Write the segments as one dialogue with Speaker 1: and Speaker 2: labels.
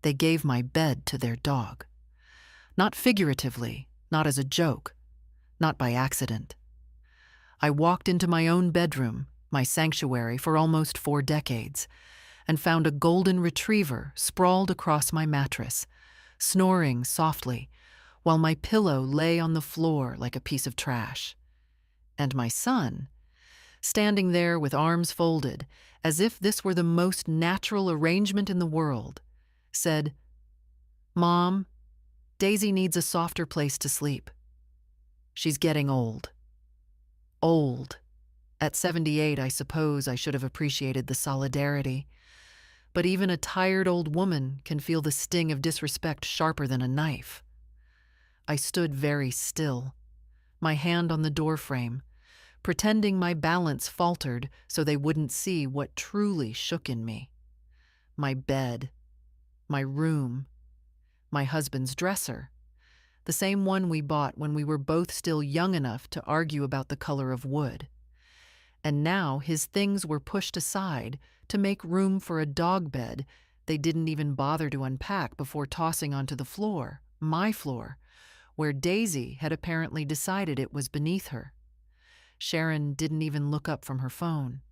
Speaker 1: They gave my bed to their dog. Not figuratively, not as a joke, not by accident. I walked into my own bedroom, my sanctuary for almost 4 decades, and found a golden retriever sprawled across my mattress, snoring softly, while my pillow lay on the floor like a piece of trash. And my son, standing there with arms folded, as if this were the most natural arrangement in the world, said, "Mom, Daisy needs a softer place to sleep. She's getting old." Old. At 78, I suppose I should have appreciated the solidarity. But even a tired old woman can feel the sting of disrespect sharper than a knife. I stood very still, my hand on the doorframe, pretending my balance faltered so they wouldn't see what truly shook in me. My bed, my room, my husband's dresser, the same one we bought when we were both still young enough to argue about the color of wood. And now his things were pushed aside to make room for a dog bed they didn't even bother to unpack before tossing onto the floor, my floor, where Daisy had apparently decided it was beneath her. Sharon didn't even look up from her phone.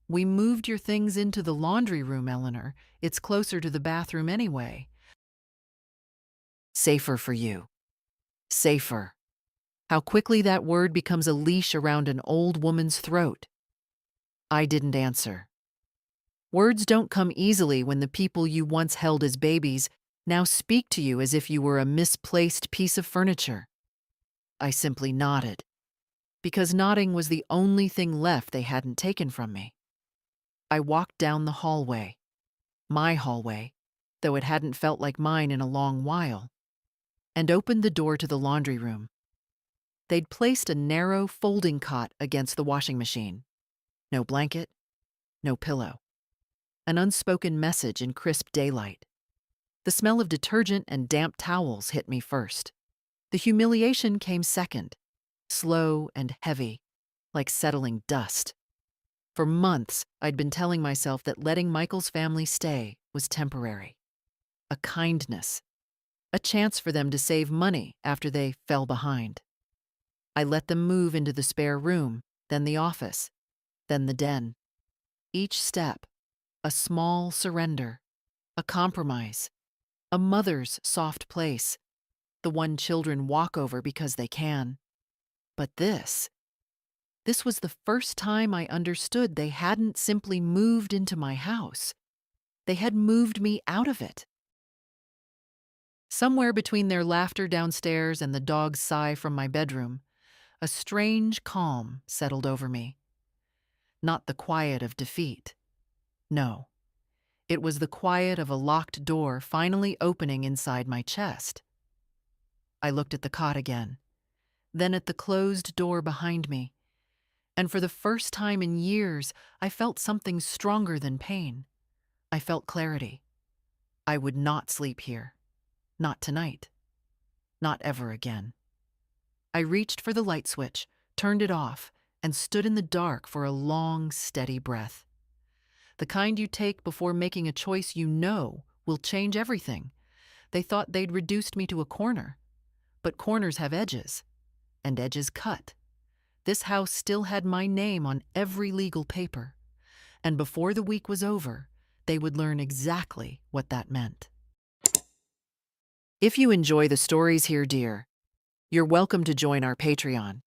Speaker 1: "We moved your things into the laundry room, Eleanor. It's closer to the bathroom anyway." Safer for you. Safer. How quickly that word becomes a leash around an old woman's throat. I didn't answer. Words don't come easily when the people you once held as babies now speak to you as if you were a misplaced piece of furniture. I simply nodded, because nodding was the only thing left they hadn't taken from me. I walked down the hallway, my hallway, though it hadn't felt like mine in a long while, and opened the door to the laundry room. They'd placed a narrow folding cot against the washing machine. No blanket, no pillow. An unspoken message in crisp daylight. The smell of detergent and damp towels hit me first. The humiliation came second, slow and heavy, like settling dust. For months, I'd been telling myself that letting Michael's family stay was temporary. A kindness. A chance for them to save money after they fell behind. I let them move into the spare room, then the office, then the den. Each step, a small surrender, a compromise, a mother's soft place, the one children walk over because they can. But this was the first time I understood they hadn't simply moved into my house. They had moved me out of it. Somewhere between their laughter downstairs and the dog's sigh from my bedroom, a strange calm settled over me. Not the quiet of defeat. No, it was the quiet of a locked door finally opening inside my chest. I looked at the cot again, then at the closed door behind me, and for the first time in years, I felt something stronger than pain. I felt clarity. I would not sleep here. Not tonight. Not ever again. I reached for the light switch, turned it off, and stood in the dark for a long, steady breath. The kind you take before making a choice you know will change everything. They thought they'd reduced me to a corner. But corners have edges, and edges cut. This house still had my name on every legal paper, and before the week was over, they would learn exactly what that meant. If you enjoy the stories here, dear, you're welcome to join our Patreon.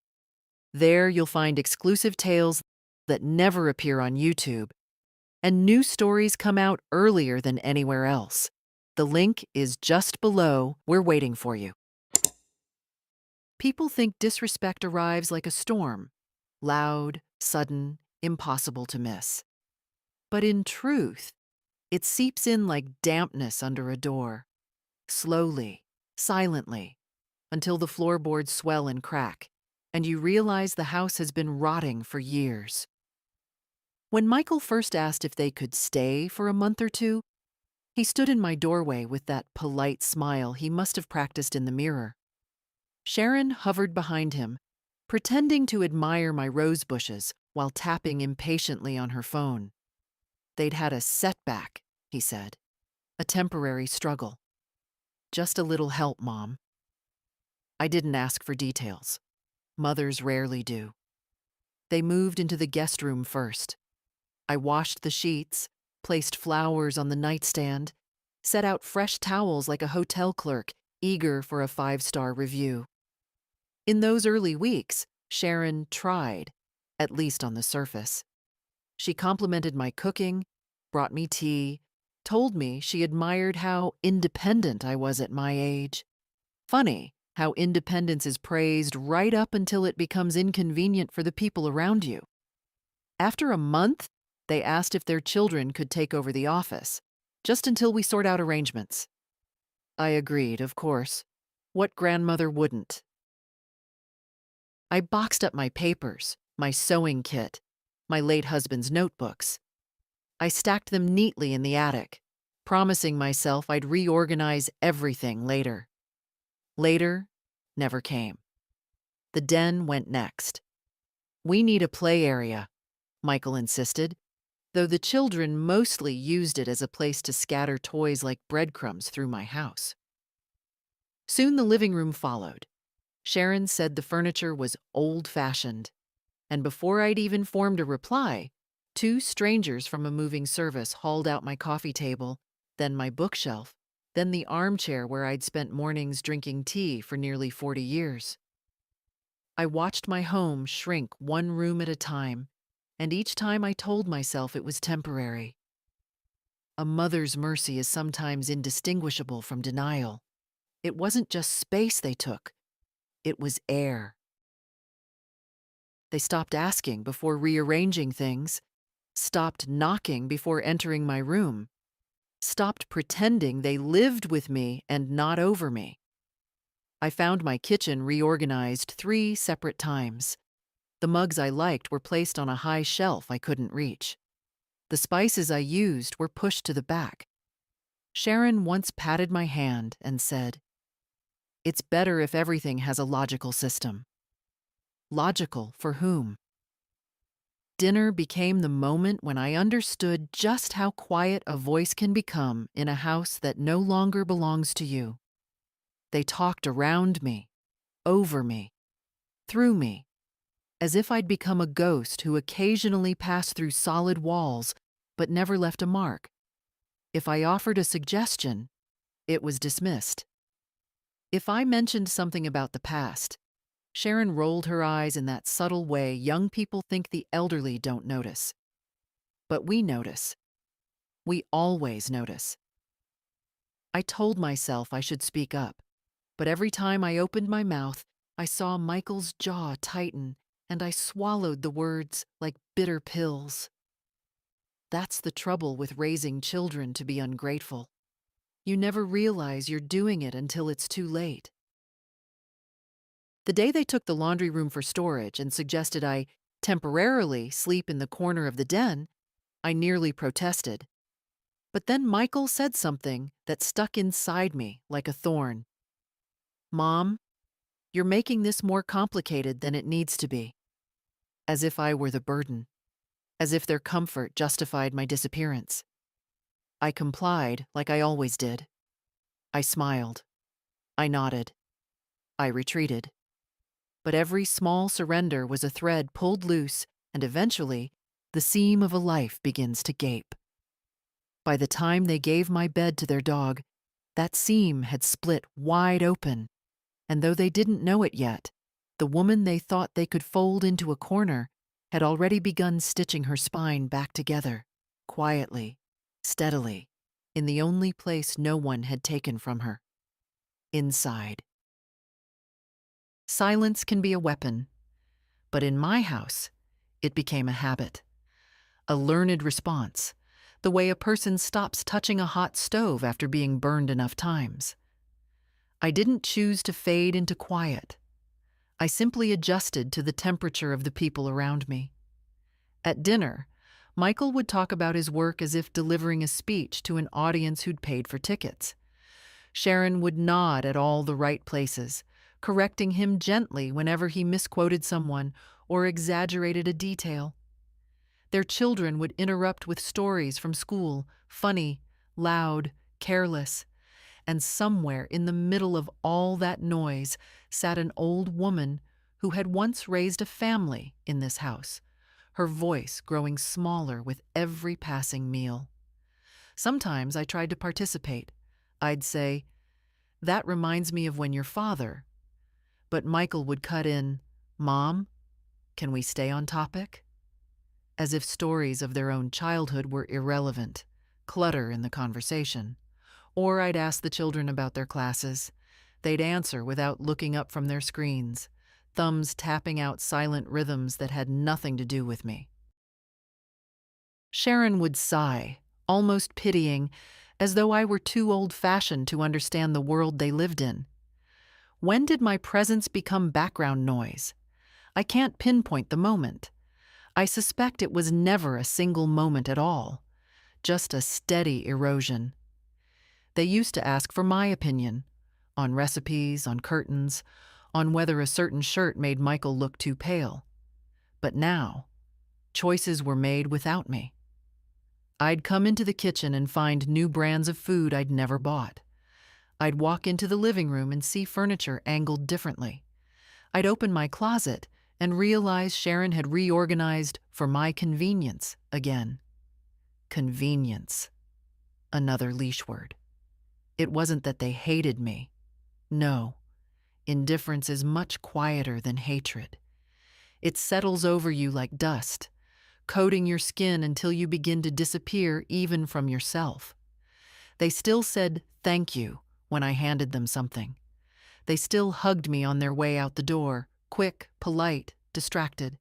Speaker 1: There you'll find exclusive tales that never appear on YouTube, and new stories come out earlier than anywhere else. The link is just below. We're waiting for you. People think disrespect arrives like a storm, loud, sudden, impossible to miss. But in truth, it seeps in like dampness under a door, slowly, silently, until the floorboards swell and crack, and you realize the house has been rotting for years. When Michael first asked if they could stay for a month or two, he stood in my doorway with that polite smile he must have practiced in the mirror. Sharon hovered behind him, pretending to admire my rose bushes while tapping impatiently on her phone. They'd had a setback, he said. A temporary struggle. Just a little help, Mom. I didn't ask for details. Mothers rarely do. They moved into the guest room first. I washed the sheets, placed flowers on the nightstand, set out fresh towels like a hotel clerk, eager for a 5-star review. In those early weeks, Sharon tried, at least on the surface. She complimented my cooking, brought me tea, told me she admired how independent I was at my age. Funny how independence is praised right up until it becomes inconvenient for the people around you. After a month, they asked if their children could take over the office, just until we sort out arrangements. I agreed, of course. What grandmother wouldn't? I boxed up my papers, my sewing kit, my late husband's notebooks. I stacked them neatly in the attic, promising myself I'd reorganize everything later. Later never came. The den went next. We need a play area, Michael insisted, though the children mostly used it as a place to scatter toys like breadcrumbs through my house. Soon the living room followed. Sharon said the furniture was old-fashioned, and before I'd even formed a reply, 2 strangers from a moving service hauled out my coffee table, then my bookshelf, then the armchair where I'd spent mornings drinking tea for nearly 40 years. I watched my home shrink one room at a time, and each time I told myself it was temporary. A mother's mercy is sometimes indistinguishable from denial. It wasn't just space they took, it was air. They stopped asking before rearranging things, stopped knocking before entering my room, stopped pretending they lived with me and not over me. I found my kitchen reorganized 3 separate times. The mugs I liked were placed on a high shelf I couldn't reach. The spices I used were pushed to the back. Sharon once patted my hand and said, "It's better if everything has a logical system." Logical for whom? Dinner became the moment when I understood just how quiet a voice can become in a house that no longer belongs to you. They talked around me, over me, through me, as if I'd become a ghost who occasionally passed through solid walls but never left a mark. If I offered a suggestion, it was dismissed. If I mentioned something about the past, Sharon rolled her eyes in that subtle way young people think the elderly don't notice. But we notice. We always notice. I told myself I should speak up, but every time I opened my mouth, I saw Michael's jaw tighten, and I swallowed the words like bitter pills. That's the trouble with raising children to be ungrateful. You never realize you're doing it until it's too late. The day they took the laundry room for storage and suggested I temporarily sleep in the corner of the den, I nearly protested. But then Michael said something that stuck inside me like a thorn. "Mom, you're making this more complicated than it needs to be." As if I were the burden. As if their comfort justified my disappearance. I complied like I always did. I smiled. I nodded. I retreated. But every small surrender was a thread pulled loose, and eventually, the seam of a life begins to gape. By the time they gave my bed to their dog, that seam had split wide open, and though they didn't know it yet, the woman they thought they could fold into a corner had already begun stitching her spine back together, quietly, steadily, in the only place no one had taken from her. Inside. Silence can be a weapon, but in my house, it became a habit. A learned response, the way a person stops touching a hot stove after being burned enough times. I didn't choose to fade into quiet. I simply adjusted to the temperature of the people around me. At dinner, Michael would talk about his work as if delivering a speech to an audience who'd paid for tickets. Sharon would nod at all the right places, correcting him gently whenever he misquoted someone or exaggerated a detail. Their children would interrupt with stories from school, funny, loud, careless, and somewhere in the middle of all that noise sat an old woman who had once raised a family in this house, her voice growing smaller with every passing meal. Sometimes I tried to participate. I'd say, "That reminds me of when your father," but Michael would cut in, "Mom, can we stay on topic?" As if stories of their own childhood were irrelevant, clutter in the conversation. Or I'd ask the children about their classes. They'd answer without looking up from their screens, thumbs tapping out silent rhythms that had nothing to do with me. Sharon would sigh, almost pitying, as though I were too old-fashioned to understand the world they lived in. When did my presence become background noise? I can't pinpoint the moment. I suspect it was never a single moment at all, just a steady erosion. They used to ask for my opinion, on recipes, on curtains, on whether a certain shirt made Michael look too pale. But now, choices were made without me. I'd come into the kitchen and find new brands of food I'd never bought. I'd walk into the living room and see furniture angled differently. I'd open my closet and realize Sharon had reorganized for my convenience again. Convenience. Another leash word. It wasn't that they hated me. No. Indifference is much quieter than hatred. It settles over you like dust, coating your skin until you begin to disappear even from yourself. They still said thank you when I handed them something. They still hugged me on their way out the door, quick, polite, distracted.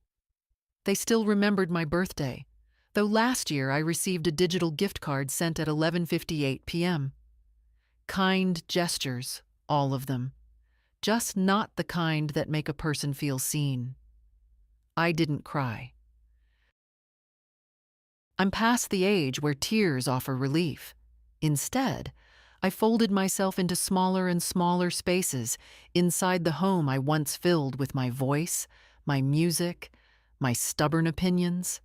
Speaker 1: They still remembered my birthday, though last year I received a digital gift card sent at 11:58 p.m. Kind gestures, all of them. Just not the kind that make a person feel seen. I didn't cry. I'm past the age where tears offer relief. Instead, I folded myself into smaller and smaller spaces inside the home I once filled with my voice, my music, my stubborn opinions.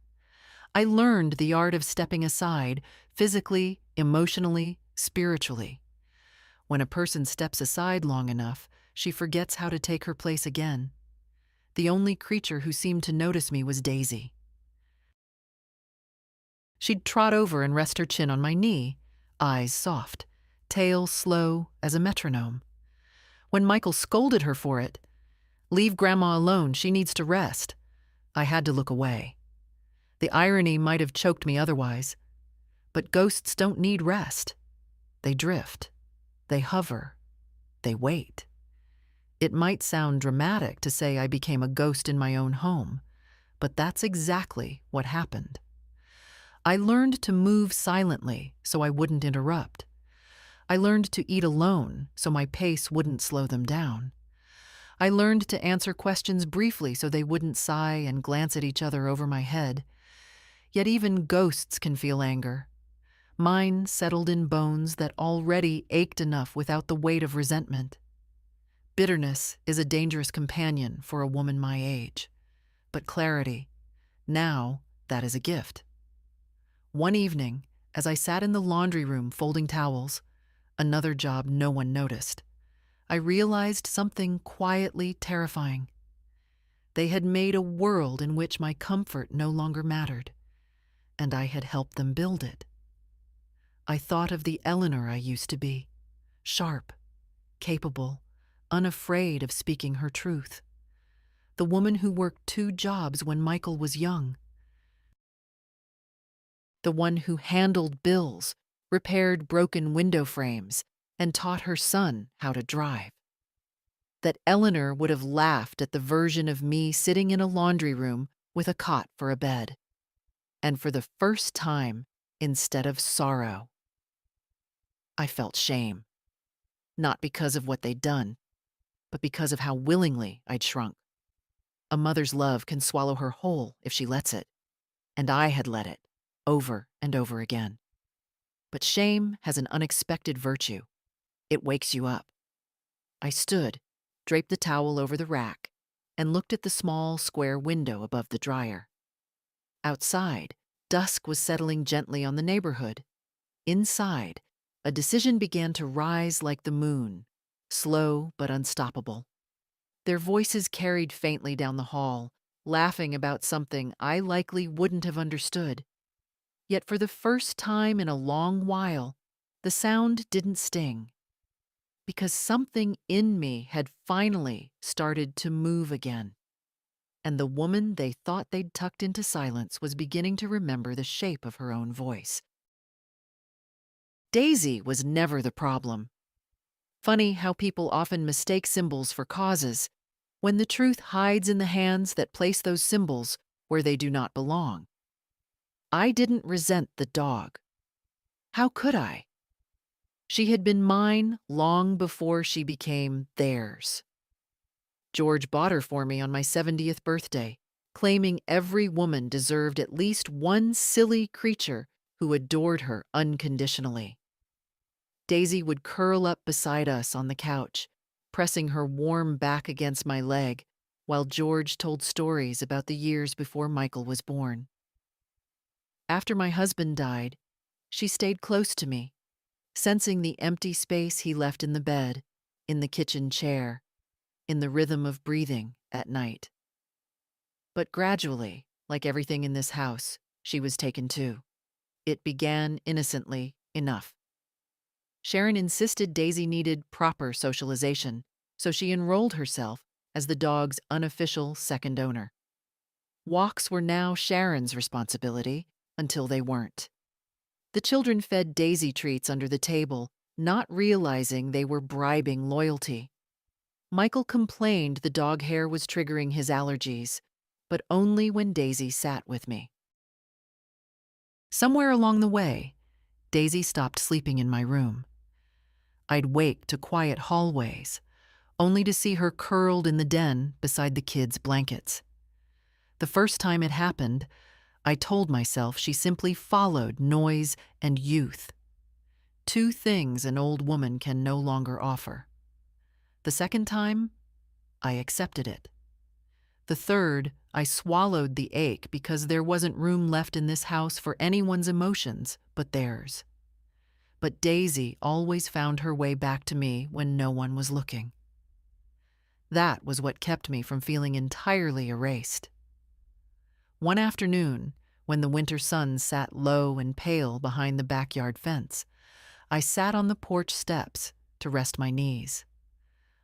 Speaker 1: I learned the art of stepping aside, physically, emotionally, spiritually. When a person steps aside long enough, she forgets how to take her place again. The only creature who seemed to notice me was Daisy. She'd trot over and rest her chin on my knee, eyes soft, tail slow as a metronome. When Michael scolded her for it, "Leave Grandma alone, she needs to rest," I had to look away. The irony might have choked me otherwise, but ghosts don't need rest. They drift, they hover, they wait. It might sound dramatic to say I became a ghost in my own home, but that's exactly what happened. I learned to move silently so I wouldn't interrupt. I learned to eat alone so my pace wouldn't slow them down. I learned to answer questions briefly so they wouldn't sigh and glance at each other over my head. Yet even ghosts can feel anger. Mine settled in bones that already ached enough without the weight of resentment. Bitterness is a dangerous companion for a woman my age. But clarity, now that is a gift. One evening, as I sat in the laundry room folding towels, another job no one noticed, I realized something quietly terrifying. They had made a world in which my comfort no longer mattered, and I had helped them build it. I thought of the Eleanor I used to be, sharp, capable, unafraid of speaking her truth. The woman who worked 2 jobs when Michael was young. The one who handled bills, repaired broken window frames, and taught her son how to drive. That Eleanor would have laughed at the version of me sitting in a laundry room with a cot for a bed. And for the first time, instead of sorrow, I felt shame. Not because of what they'd done, but because of how willingly I'd shrunk. A mother's love can swallow her whole if she lets it, and I had let it, over and over again. But shame has an unexpected virtue. It wakes you up. I stood, draped the towel over the rack, and looked at the small, square window above the dryer. Outside, dusk was settling gently on the neighborhood. Inside, a decision began to rise like the moon, slow but unstoppable. Their voices carried faintly down the hall, laughing about something I likely wouldn't have understood. Yet for the first time in a long while, the sound didn't sting, because something in me had finally started to move again. And the woman they thought they'd tucked into silence was beginning to remember the shape of her own voice. Daisy was never the problem. Funny how people often mistake symbols for causes, when the truth hides in the hands that place those symbols where they do not belong. I didn't resent the dog. How could I? She had been mine long before she became theirs. George bought her for me on my 70th birthday, claiming every woman deserved at least one silly creature who adored her unconditionally. Daisy would curl up beside us on the couch, pressing her warm back against my leg, while George told stories about the years before Michael was born. After my husband died, she stayed close to me, sensing the empty space he left in the bed, in the kitchen chair, in the rhythm of breathing at night. But gradually, like everything in this house, she was taken too. It began innocently enough. Sharon insisted Daisy needed proper socialization, so she enrolled herself as the dog's unofficial second owner. Walks were now Sharon's responsibility until they weren't. The children fed Daisy treats under the table, not realizing they were bribing loyalty. Michael complained the dog hair was triggering his allergies, but only when Daisy sat with me. Somewhere along the way, Daisy stopped sleeping in my room. I'd wake to quiet hallways, only to see her curled in the den beside the kids' blankets. The first time it happened, I told myself she simply followed noise and youth. Two things an old woman can no longer offer. The second time, I accepted it. The third, I swallowed the ache because there wasn't room left in this house for anyone's emotions but theirs. But Daisy always found her way back to me when no one was looking. That was what kept me from feeling entirely erased. One afternoon, when the winter sun sat low and pale behind the backyard fence, I sat on the porch steps to rest my knees.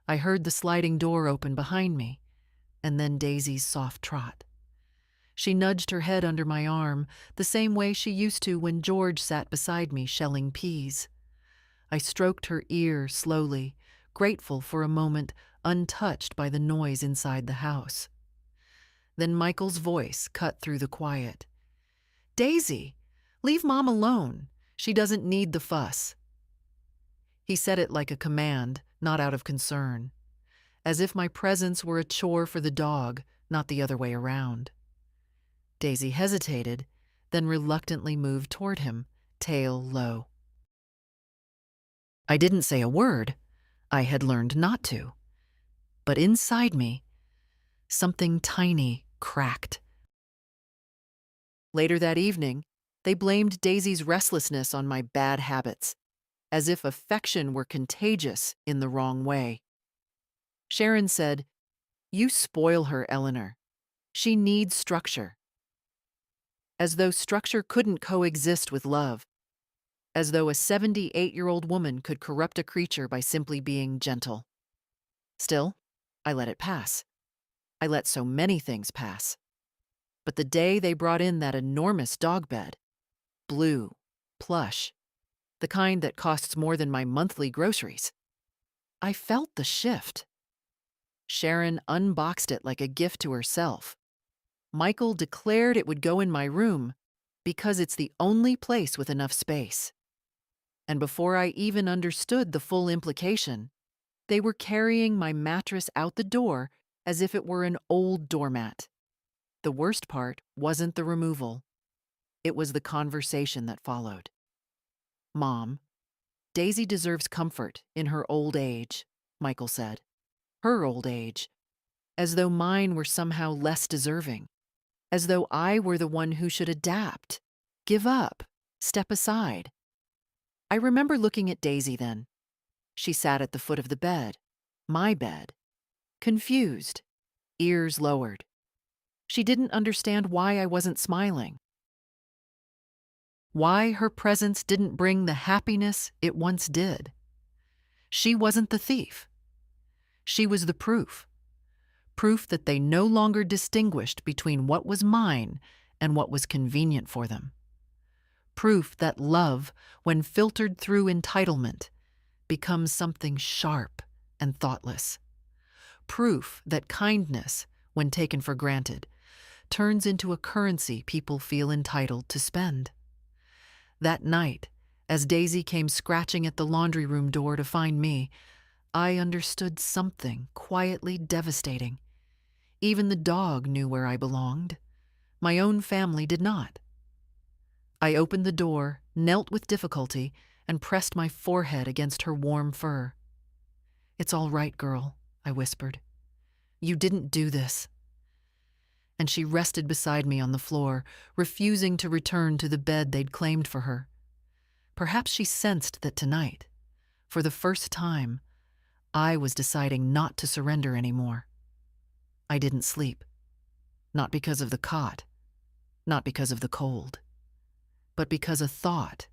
Speaker 1: I heard the sliding door open behind me, and then Daisy's soft trot. She nudged her head under my arm, the same way she used to when George sat beside me shelling peas. I stroked her ear slowly, grateful for a moment untouched by the noise inside the house. Then Michael's voice cut through the quiet. "Daisy, leave Mom alone. She doesn't need the fuss." He said it like a command, not out of concern, as if my presence were a chore for the dog, not the other way around. Daisy hesitated, then reluctantly moved toward him, tail low. I didn't say a word. I had learned not to. But inside me, something tiny cracked. Later that evening, they blamed Daisy's restlessness on my bad habits, as if affection were contagious in the wrong way. Sharon said, "You spoil her, Eleanor. She needs structure." As though structure couldn't coexist with love. As though a 78-year-old woman could corrupt a creature by simply being gentle. Still, I let it pass. I let so many things pass. But the day they brought in that enormous dog bed, blue, plush, the kind that costs more than my monthly groceries, I felt the shift. Sharon unboxed it like a gift to herself. Michael declared it would go in my room because it's the only place with enough space. And before I even understood the full implication, they were carrying my mattress out the door as if it were an old doormat. The worst part wasn't the removal. It was the conversation that followed. "Mom, Daisy deserves comfort in her old age," Michael said. Her old age. As though mine were somehow less deserving. As though I were the one who should adapt, give up, step aside. I remember looking at Daisy then. She sat at the foot of the bed, my bed, confused, ears lowered. She didn't understand why I wasn't smiling, why her presence didn't bring the happiness it once did. She wasn't the thief. She was the proof. Proof that they no longer distinguished between what was mine and what was convenient for them. Proof that love, when filtered through entitlement, becomes something sharp and thoughtless. Proof that kindness, when taken for granted, turns into a currency people feel entitled to spend. That night, as Daisy came scratching at the laundry room door to find me, I understood something quietly devastating. Even the dog knew where I belonged. My own family did not. I opened the door, knelt with difficulty, and pressed my forehead against her warm fur. "It's all right, girl," I whispered. "You didn't do this." And she rested beside me on the floor, refusing to return to the bed they'd claimed for her. Perhaps she sensed that tonight, for the first time, I was deciding not to surrender anymore. I didn't sleep. Not because of the cot, not because of the cold, but because a thought,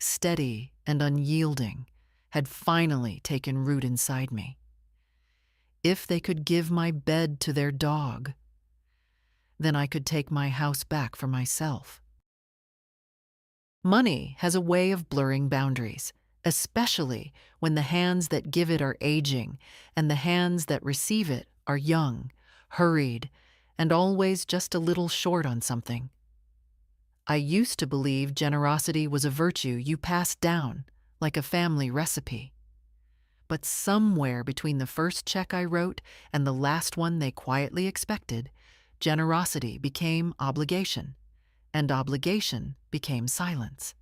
Speaker 1: steady and unyielding, had finally taken root inside me. If they could give my bed to their dog, then I could take my house back for myself. Money has a way of blurring boundaries, especially when the hands that give it are aging and the hands that receive it are young, hurried, and always just a little short on something. I used to believe generosity was a virtue you passed down, like a family recipe. But somewhere between the first check I wrote and the last one they quietly expected, generosity became obligation, and obligation became silence.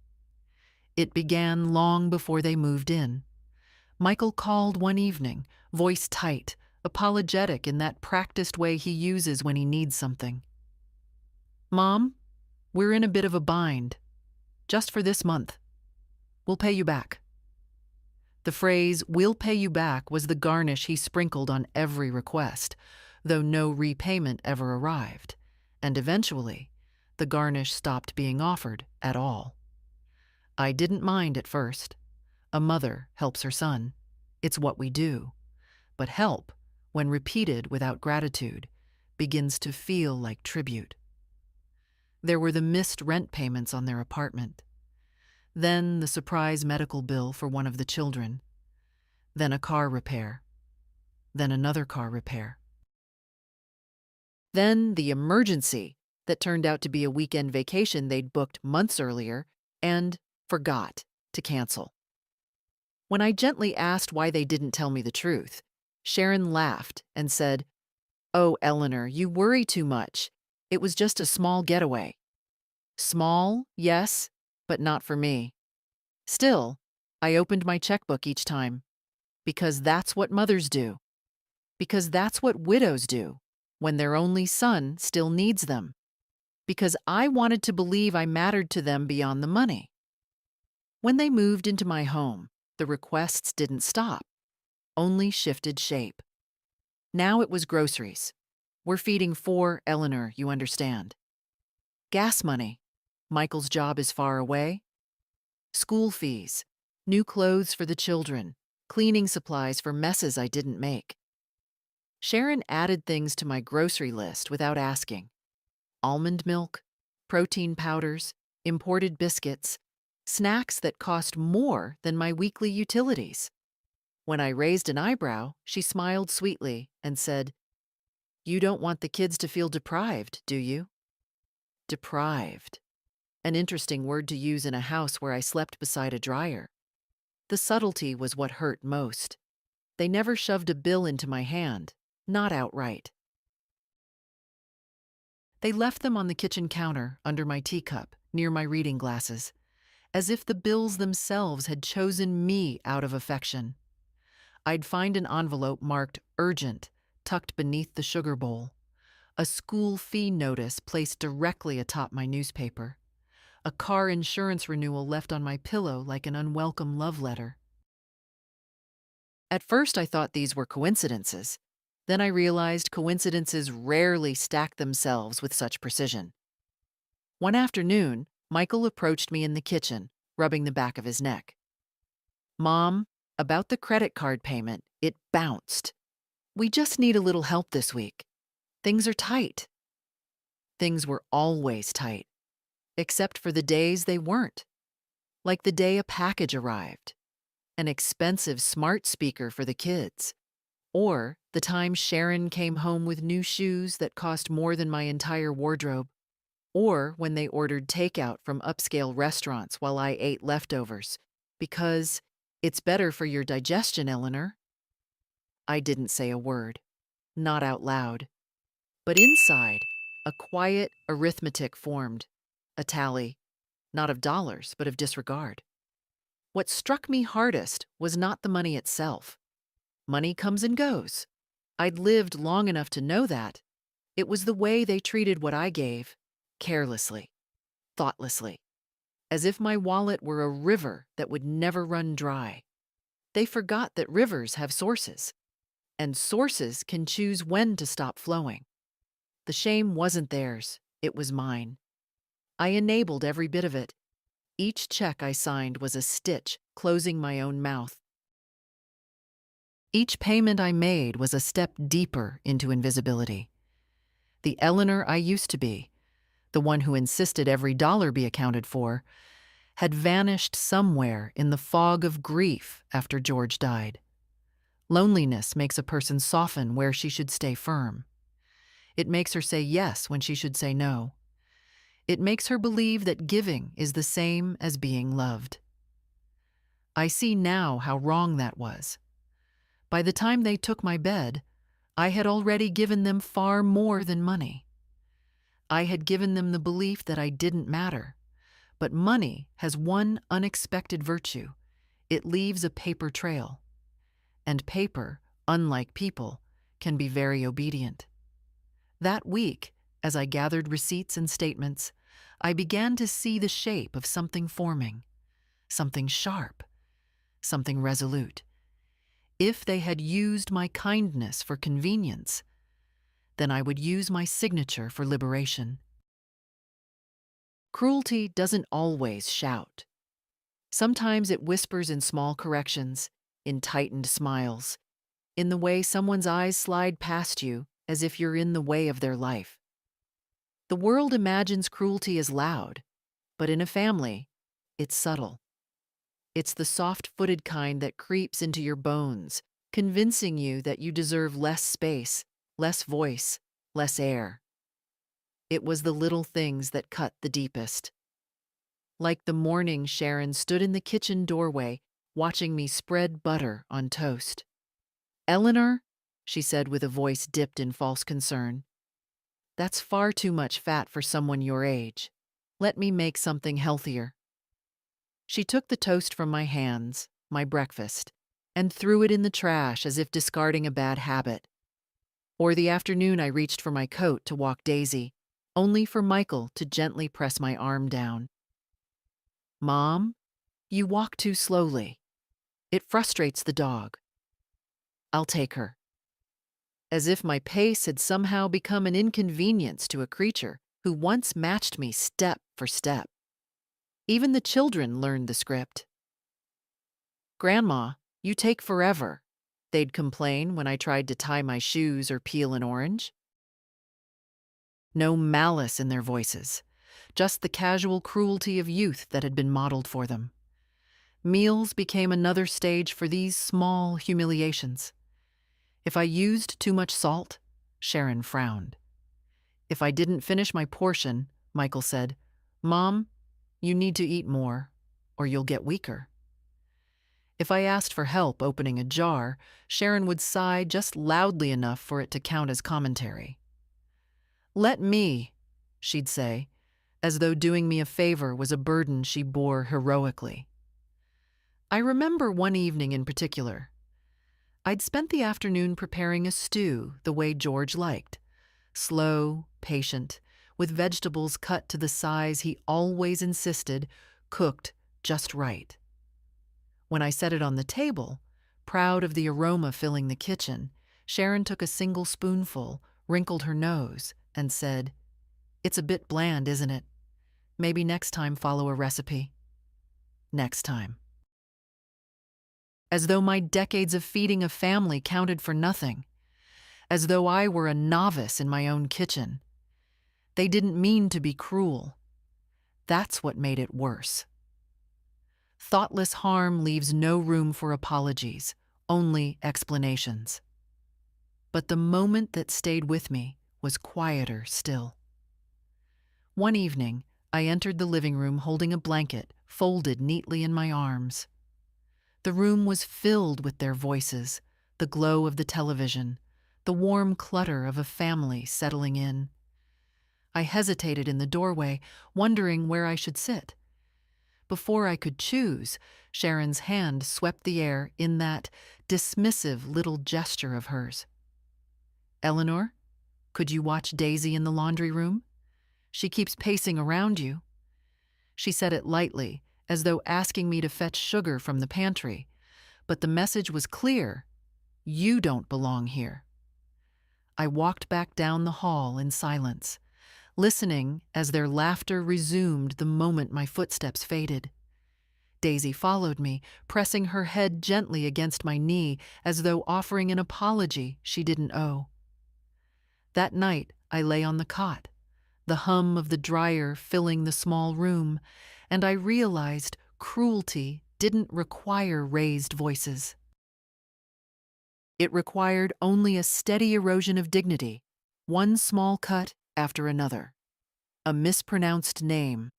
Speaker 1: It began long before they moved in. Michael called one evening, voice tight, apologetic in that practiced way he uses when he needs something. "Mom, we're in a bit of a bind. Just for this month. We'll pay you back." The phrase, "we'll pay you back," was the garnish he sprinkled on every request, though no repayment ever arrived, and eventually, the garnish stopped being offered at all. I didn't mind at first. A mother helps her son. It's what we do. But help, when repeated without gratitude, begins to feel like tribute. There were the missed rent payments on their apartment. Then the surprise medical bill for one of the children. Then a car repair. Then another car repair. Then the emergency that turned out to be a weekend vacation they'd booked months earlier and forgot to cancel. When I gently asked why they didn't tell me the truth, Sharon laughed and said, "Oh, Eleanor, you worry too much. It was just a small getaway." Small, yes, but not for me. Still, I opened my checkbook each time. Because that's what mothers do. Because that's what widows do when their only son still needs them. Because I wanted to believe I mattered to them beyond the money. When they moved into my home, the requests didn't stop, only shifted shape. Now it was groceries. We're feeding 4, Eleanor, you understand. Gas money. Michael's job is far away. School fees. New clothes for the children. Cleaning supplies for messes I didn't make. Sharon added things to my grocery list without asking. Almond milk, protein powders, imported biscuits, snacks that cost more than my weekly utilities. When I raised an eyebrow, she smiled sweetly and said, "You don't want the kids to feel deprived, do you?" Deprived. An interesting word to use in a house where I slept beside a dryer. The subtlety was what hurt most. They never shoved a bill into my hand, not outright. They left them on the kitchen counter, under my teacup, near my reading glasses, as if the bills themselves had chosen me out of affection. I'd find an envelope marked urgent, tucked beneath the sugar bowl. A school fee notice placed directly atop my newspaper. a car insurance renewal left on my pillow like an unwelcome love letter. At first, I thought these were coincidences. Then I realized coincidences rarely stack themselves with such precision. One afternoon, Michael approached me in the kitchen, rubbing the back of his neck. "Mom, about the credit card payment, it bounced. We just need a little help this week. Things are tight." Things were always tight, except for the days they weren't. Like the day a package arrived, an expensive smart speaker for the kids, or the time Sharon came home with new shoes that cost more than my entire wardrobe, or when they ordered takeout from upscale restaurants while I ate leftovers, because it's better for your digestion, Eleanor. I didn't say a word, not out loud. But inside, a quiet arithmetic formed, a tally, not of dollars, but of disregard. What struck me hardest was not the money itself. Money comes and goes. I'd lived long enough to know that. It was the way they treated what I gave, carelessly, thoughtlessly, as if my wallet were a river that would never run dry. They forgot that rivers have sources, and sources can choose when to stop flowing. The shame wasn't theirs, it was mine. I enabled every bit of it. Each check I signed was a stitch closing my own mouth. Each payment I made was a step deeper into invisibility. The Eleanor I used to be, the one who insisted every dollar be accounted for, had vanished somewhere in the fog of grief after George died. Loneliness makes a person soften where she should stay firm. It makes her say yes when she should say no. It makes her believe that giving is the same as being loved. I see now how wrong that was. By the time they took my bed, I had already given them far more than money. I had given them the belief that I didn't matter. But money has one unexpected virtue. It leaves a paper trail. And paper, unlike people, can be very obedient. That week, as I gathered receipts and statements, I began to see the shape of something forming, something sharp, something resolute. If they had used my kindness for convenience, then I would use my signature for liberation. Cruelty doesn't always shout. Sometimes it whispers in small corrections, in tightened smiles, in the way someone's eyes slide past you as if you're in the way of their life. The world imagines cruelty as loud, but in a family, it's subtle. It's the soft-footed kind that creeps into your bones, convincing you that you deserve less space, less voice, less air. It was the little things that cut the deepest. Like the morning Sharon stood in the kitchen doorway, watching me spread butter on toast. "Eleanor," she said with a voice dipped in false concern, "that's far too much fat for someone your age. Let me make something healthier." She took the toast from my hands, my breakfast, and threw it in the trash as if discarding a bad habit. Or the afternoon I reached for my coat to walk Daisy, only for Michael to gently press my arm down. "Mom, you walk too slowly. It frustrates the dog. I'll take her." As if my pace had somehow become an inconvenience to a creature who once matched me step for step. Even the children learned the script. "Grandma, you take forever," they'd complain when I tried to tie my shoes or peel an orange. No malice in their voices, just the casual cruelty of youth that had been modeled for them. Meals became another stage for these small humiliations. If I used too much salt, Sharon frowned. If I didn't finish my portion, Michael said, "Mom, you need to eat more, or you'll get weaker." If I asked for help opening a jar, Sharon would sigh just loudly enough for it to count as commentary. "Let me," she'd say, as though doing me a favor was a burden she bore heroically. I remember one evening in particular. I'd spent the afternoon preparing a stew the way George liked, slow, patient, with vegetables cut to the size he always insisted, cooked just right. When I set it on the table, proud of the aroma filling the kitchen, Sharon took a single spoonful, wrinkled her nose, and said, "It's a bit bland, isn't it? Maybe next time follow a recipe." Next time. As though my decades of feeding a family counted for nothing. As though I were a novice in my own kitchen. They didn't mean to be cruel. That's what made it worse. Thoughtless harm leaves no room for apologies, only explanations. But the moment that stayed with me was quieter still. One evening, I entered the living room holding a blanket folded neatly in my arms. The room was filled with their voices, the glow of the television, the warm clutter of a family settling in. I hesitated in the doorway, wondering where I should sit. Before I could choose, Sharon's hand swept the air in that dismissive little gesture of hers. "Eleanor, could you watch Daisy in the laundry room? She keeps pacing around you." She said it lightly, as though asking me to fetch sugar from the pantry, but the message was clear: you don't belong here. I walked back down the hall in silence, listening as their laughter resumed the moment my footsteps faded. Daisy followed me, pressing her head gently against my knee as though offering an apology she didn't owe. That night, I lay on the cot, the hum of the dryer filling the small room, and I realized cruelty didn't require raised voices. It required only a steady erosion of dignity, one small cut after another. A mispronounced name,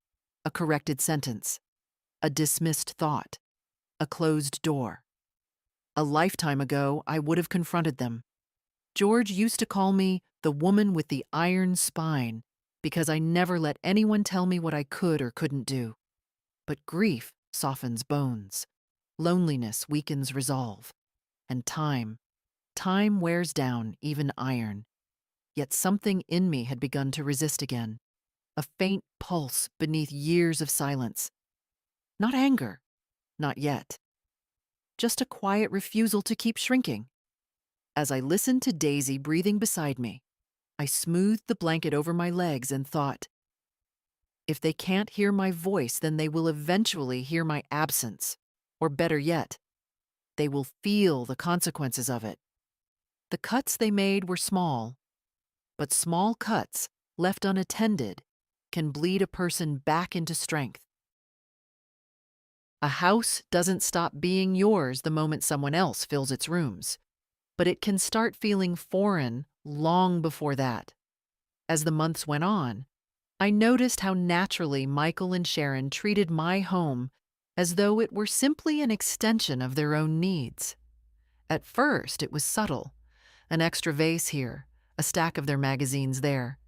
Speaker 1: a corrected sentence, a dismissed thought, a closed door. A lifetime ago, I would have confronted them. George used to call me the woman with the iron spine because I never let anyone tell me what I could or couldn't do. But grief softens bones, loneliness weakens resolve, and time wears down even iron. Yet something in me had begun to resist again, a faint pulse beneath years of silence. Not anger, not yet. Just a quiet refusal to keep shrinking. As I listened to Daisy breathing beside me, I smoothed the blanket over my legs and thought, if they can't hear my voice, then they will eventually hear my absence. Or better yet, they will feel the consequences of it. The cuts they made were small, but small cuts, left unattended, can bleed a person back into strength. A house doesn't stop being yours the moment someone else fills its rooms, but it can start feeling foreign long before that. As the months went on, I noticed how naturally Michael and Sharon treated my home as though it were simply an extension of their own needs. At first, it was subtle, an extra vase here, a stack of their magazines there.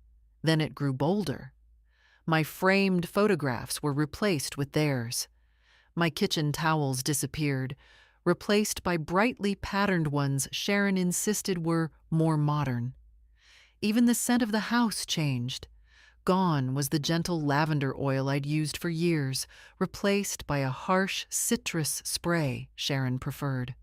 Speaker 1: Then it grew bolder. My framed photographs were replaced with theirs. My kitchen towels disappeared, replaced by brightly patterned ones Sharon insisted were more modern. Even the scent of the house changed. Gone was the gentle lavender oil I'd used for years, replaced by a harsh citrus spray Sharon preferred.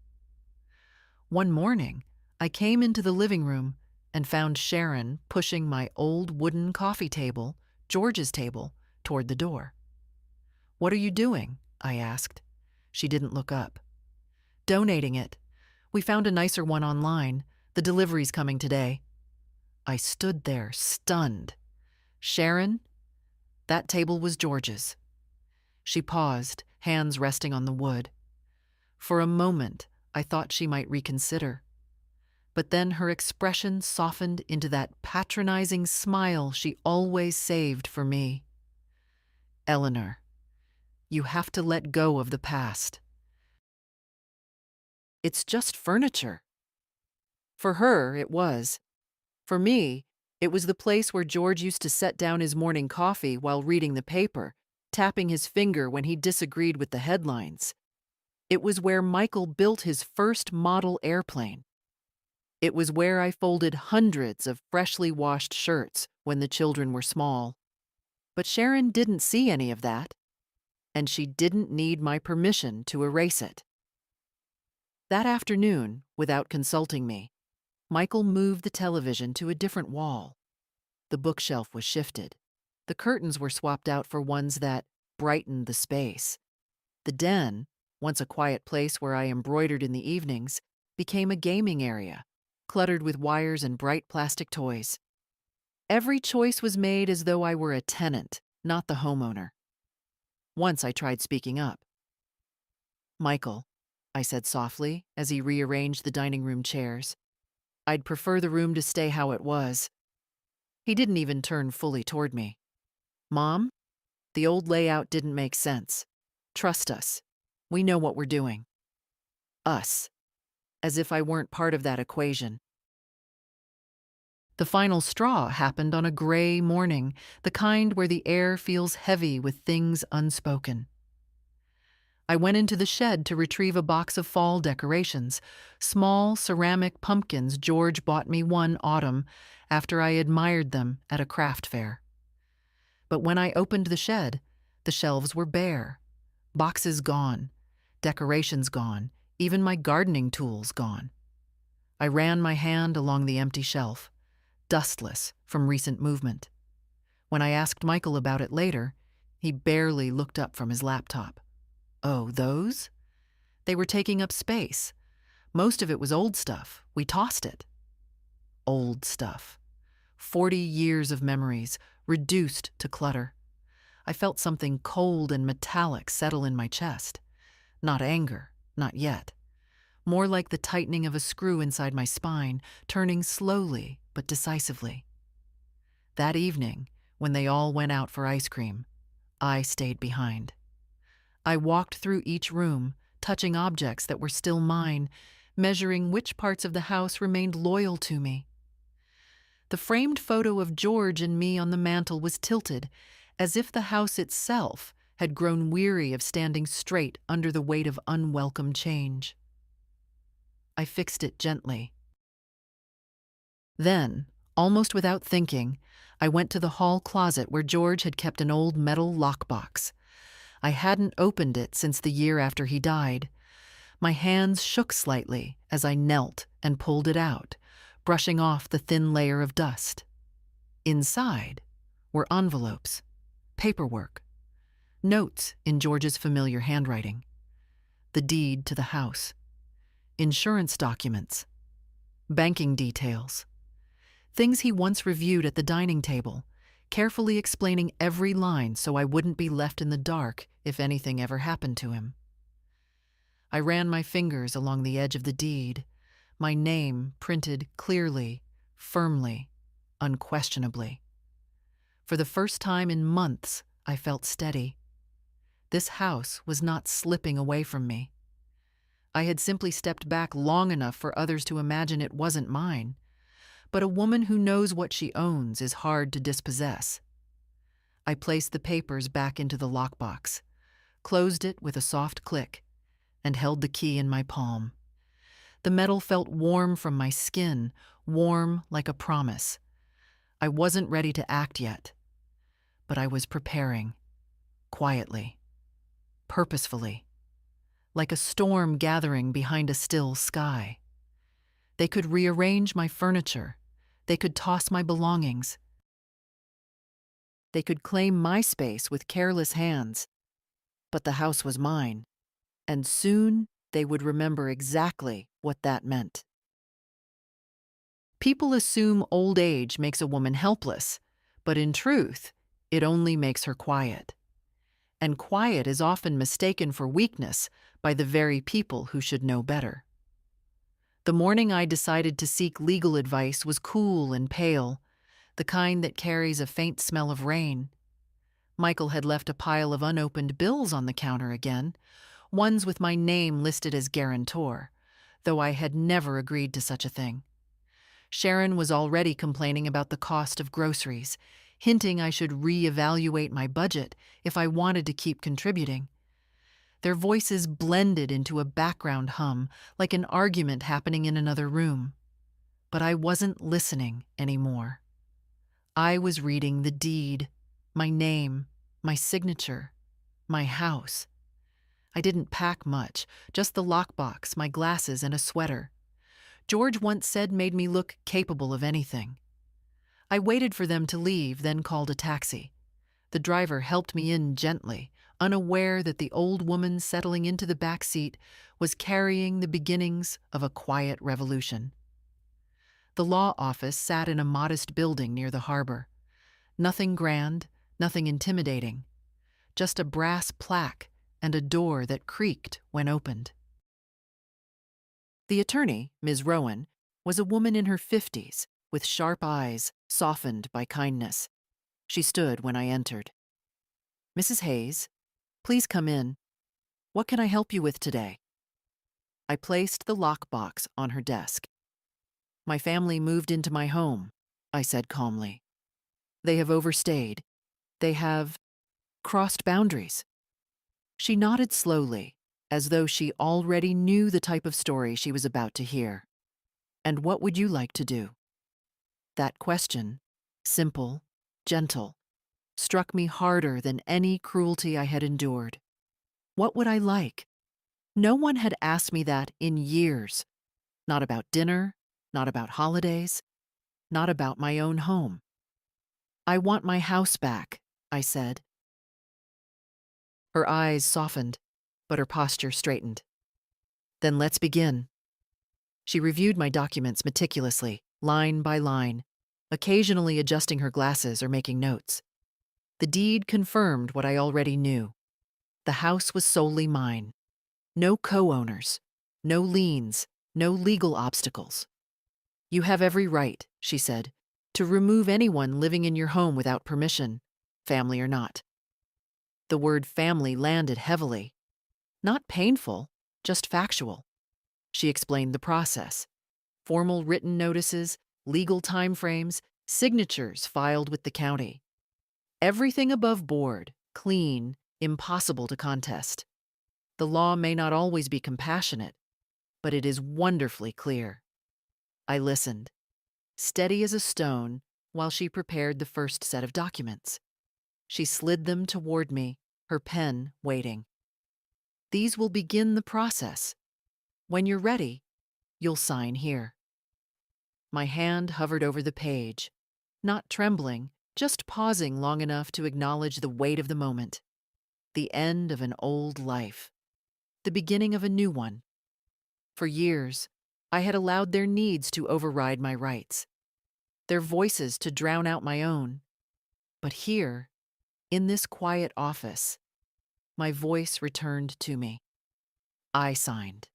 Speaker 1: One morning, I came into the living room and found Sharon pushing my old wooden coffee table, George's table, toward the door. "What are you doing?" I asked. She didn't look up. "Donating it. We found a nicer one online. The delivery's coming today." I stood there, stunned. "Sharon, that table was George's." She paused, hands resting on the wood. For a moment, I thought she might reconsider. But then her expression softened into that patronizing smile she always saved for me. "Eleanor, you have to let go of the past. It's just furniture." For her, it was. For me, it was the place where George used to set down his morning coffee while reading the paper, tapping his finger when he disagreed with the headlines. It was where Michael built his first model airplane. It was where I folded hundreds of freshly washed shirts when the children were small. But Sharon didn't see any of that, and she didn't need my permission to erase it. That afternoon, without consulting me, Michael moved the television to a different wall. The bookshelf was shifted. The curtains were swapped out for ones that brightened the space. The den, once a quiet place where I embroidered in the evenings, became a gaming area, cluttered with wires and bright plastic toys. Every choice was made as though I were a tenant, not the homeowner. Once I tried speaking up. "Michael," I said softly as he rearranged the dining room chairs, "I'd prefer the room to stay how it was." He didn't even turn fully toward me. "Mom, the old layout didn't make sense. Trust us. We know what we're doing." Us. As if I weren't part of that equation. The final straw happened on a gray morning, the kind where the air feels heavy with things unspoken. I went into the shed to retrieve a box of fall decorations, small ceramic pumpkins George bought me one autumn after I admired them at a craft fair. But when I opened the shed, the shelves were bare. Boxes gone, decorations gone, even my gardening tools gone. I ran my hand along the empty shelf, dustless from recent movement. When I asked Michael about it later, he barely looked up from his laptop. "Oh, those? They were taking up space. Most of it was old stuff. We tossed it." Old stuff. 40 years of memories, reduced to clutter. I felt something cold and metallic settle in my chest. Not anger, not yet. More like the tightening of a screw inside my spine, turning slowly but decisively. That evening, when they all went out for ice cream, I stayed behind. I walked through each room, touching objects that were still mine, measuring which parts of the house remained loyal to me. The framed photo of George and me on the mantel was tilted, as if the house itself had grown weary of standing straight under the weight of unwelcome change. I fixed it gently. Then, almost without thinking, I went to the hall closet where George had kept an old metal lockbox. I hadn't opened it since the year after he died. My hands shook slightly as I knelt and pulled it out, brushing off the thin layer of dust. Inside were envelopes, paperwork, notes in George's familiar handwriting, the deed to the house, insurance documents, banking details, things he once reviewed at the dining table, carefully explaining every line so I wouldn't be left in the dark if anything ever happened to him. I ran my fingers along the edge of the deed, my name printed clearly, firmly, unquestionably. For the first time in months, I felt steady. This house was not slipping away from me. I had simply stepped back long enough for others to imagine it wasn't mine. But a woman who knows what she owns is hard to dispossess. I placed the papers back into the lockbox, closed it with a soft click, and held the key in my palm. The metal felt warm from my skin, warm like a promise. I wasn't ready to act yet, but I was preparing, quietly, purposefully, like a storm gathering behind a still sky. They could rearrange my furniture. They could toss my belongings. They could claim my space with careless hands. But the house was mine, and soon they would remember exactly what that meant. People assume old age makes a woman helpless, but in truth, it only makes her quiet. And quiet is often mistaken for weakness by the very people who should know better. The morning I decided to seek legal advice was cool and pale, the kind that carries a faint smell of rain. Michael had left a pile of unopened bills on the counter again, ones with my name listed as guarantor, though I had never agreed to such a thing. Sharon was already complaining about the cost of groceries, hinting I should reevaluate my budget if I wanted to keep contributing. Their voices blended into a background hum, like an argument happening in another room. But I wasn't listening anymore. I was reading the deed, my name, my signature, my house. I didn't pack much, just the lockbox, my glasses, and a sweater. George once said made me look capable of anything. I waited for them to leave, then called a taxi. The driver helped me in gently, unaware that the old woman settling into the back seat was carrying the beginnings of a quiet revolution. The law office sat in a modest building near the harbor. Nothing grand, nothing intimidating, just a brass plaque and a door that creaked when opened. The attorney, Ms. Rowan, was a woman in her 50s, with sharp eyes softened by kindness. She stood when I entered. "Mrs. Hayes, please come in. What can I help you with today?" I placed the lockbox on her desk. "My family moved into my home," I said calmly. "They have overstayed. They have crossed boundaries." She nodded slowly, as though she already knew the type of story she was about to hear. "And what would you like to do?" That question, simple, gentle, struck me harder than any cruelty I had endured. What would I like? No one had asked me that in years. Not about dinner, not about holidays, not about my own home. "I want my house back," I said. Her eyes softened, but her posture straightened. "Then let's begin." She reviewed my documents meticulously, line by line, occasionally adjusting her glasses or making notes. The deed confirmed what I already knew. The house was solely mine. No co-owners, no liens, no legal obstacles. "You have every right," she said, "to remove anyone living in your home without permission, family or not." The word family landed heavily. Not painful, just factual. She explained the process. Formal written notices, legal timeframes, signatures filed with the county. Everything above board, clean, impossible to contest. The law may not always be compassionate, but it is wonderfully clear. I listened, steady as a stone, while she prepared the first set of documents. She slid them toward me, her pen waiting. "These will begin the process. When you're ready, you'll sign here." My hand hovered over the page, not trembling, just pausing long enough to acknowledge the weight of the moment. The end of an old life. The beginning of a new one. For years, I had allowed their needs to override my rights, their voices to drown out my own. But here, in this quiet office, my voice returned to me. I signed.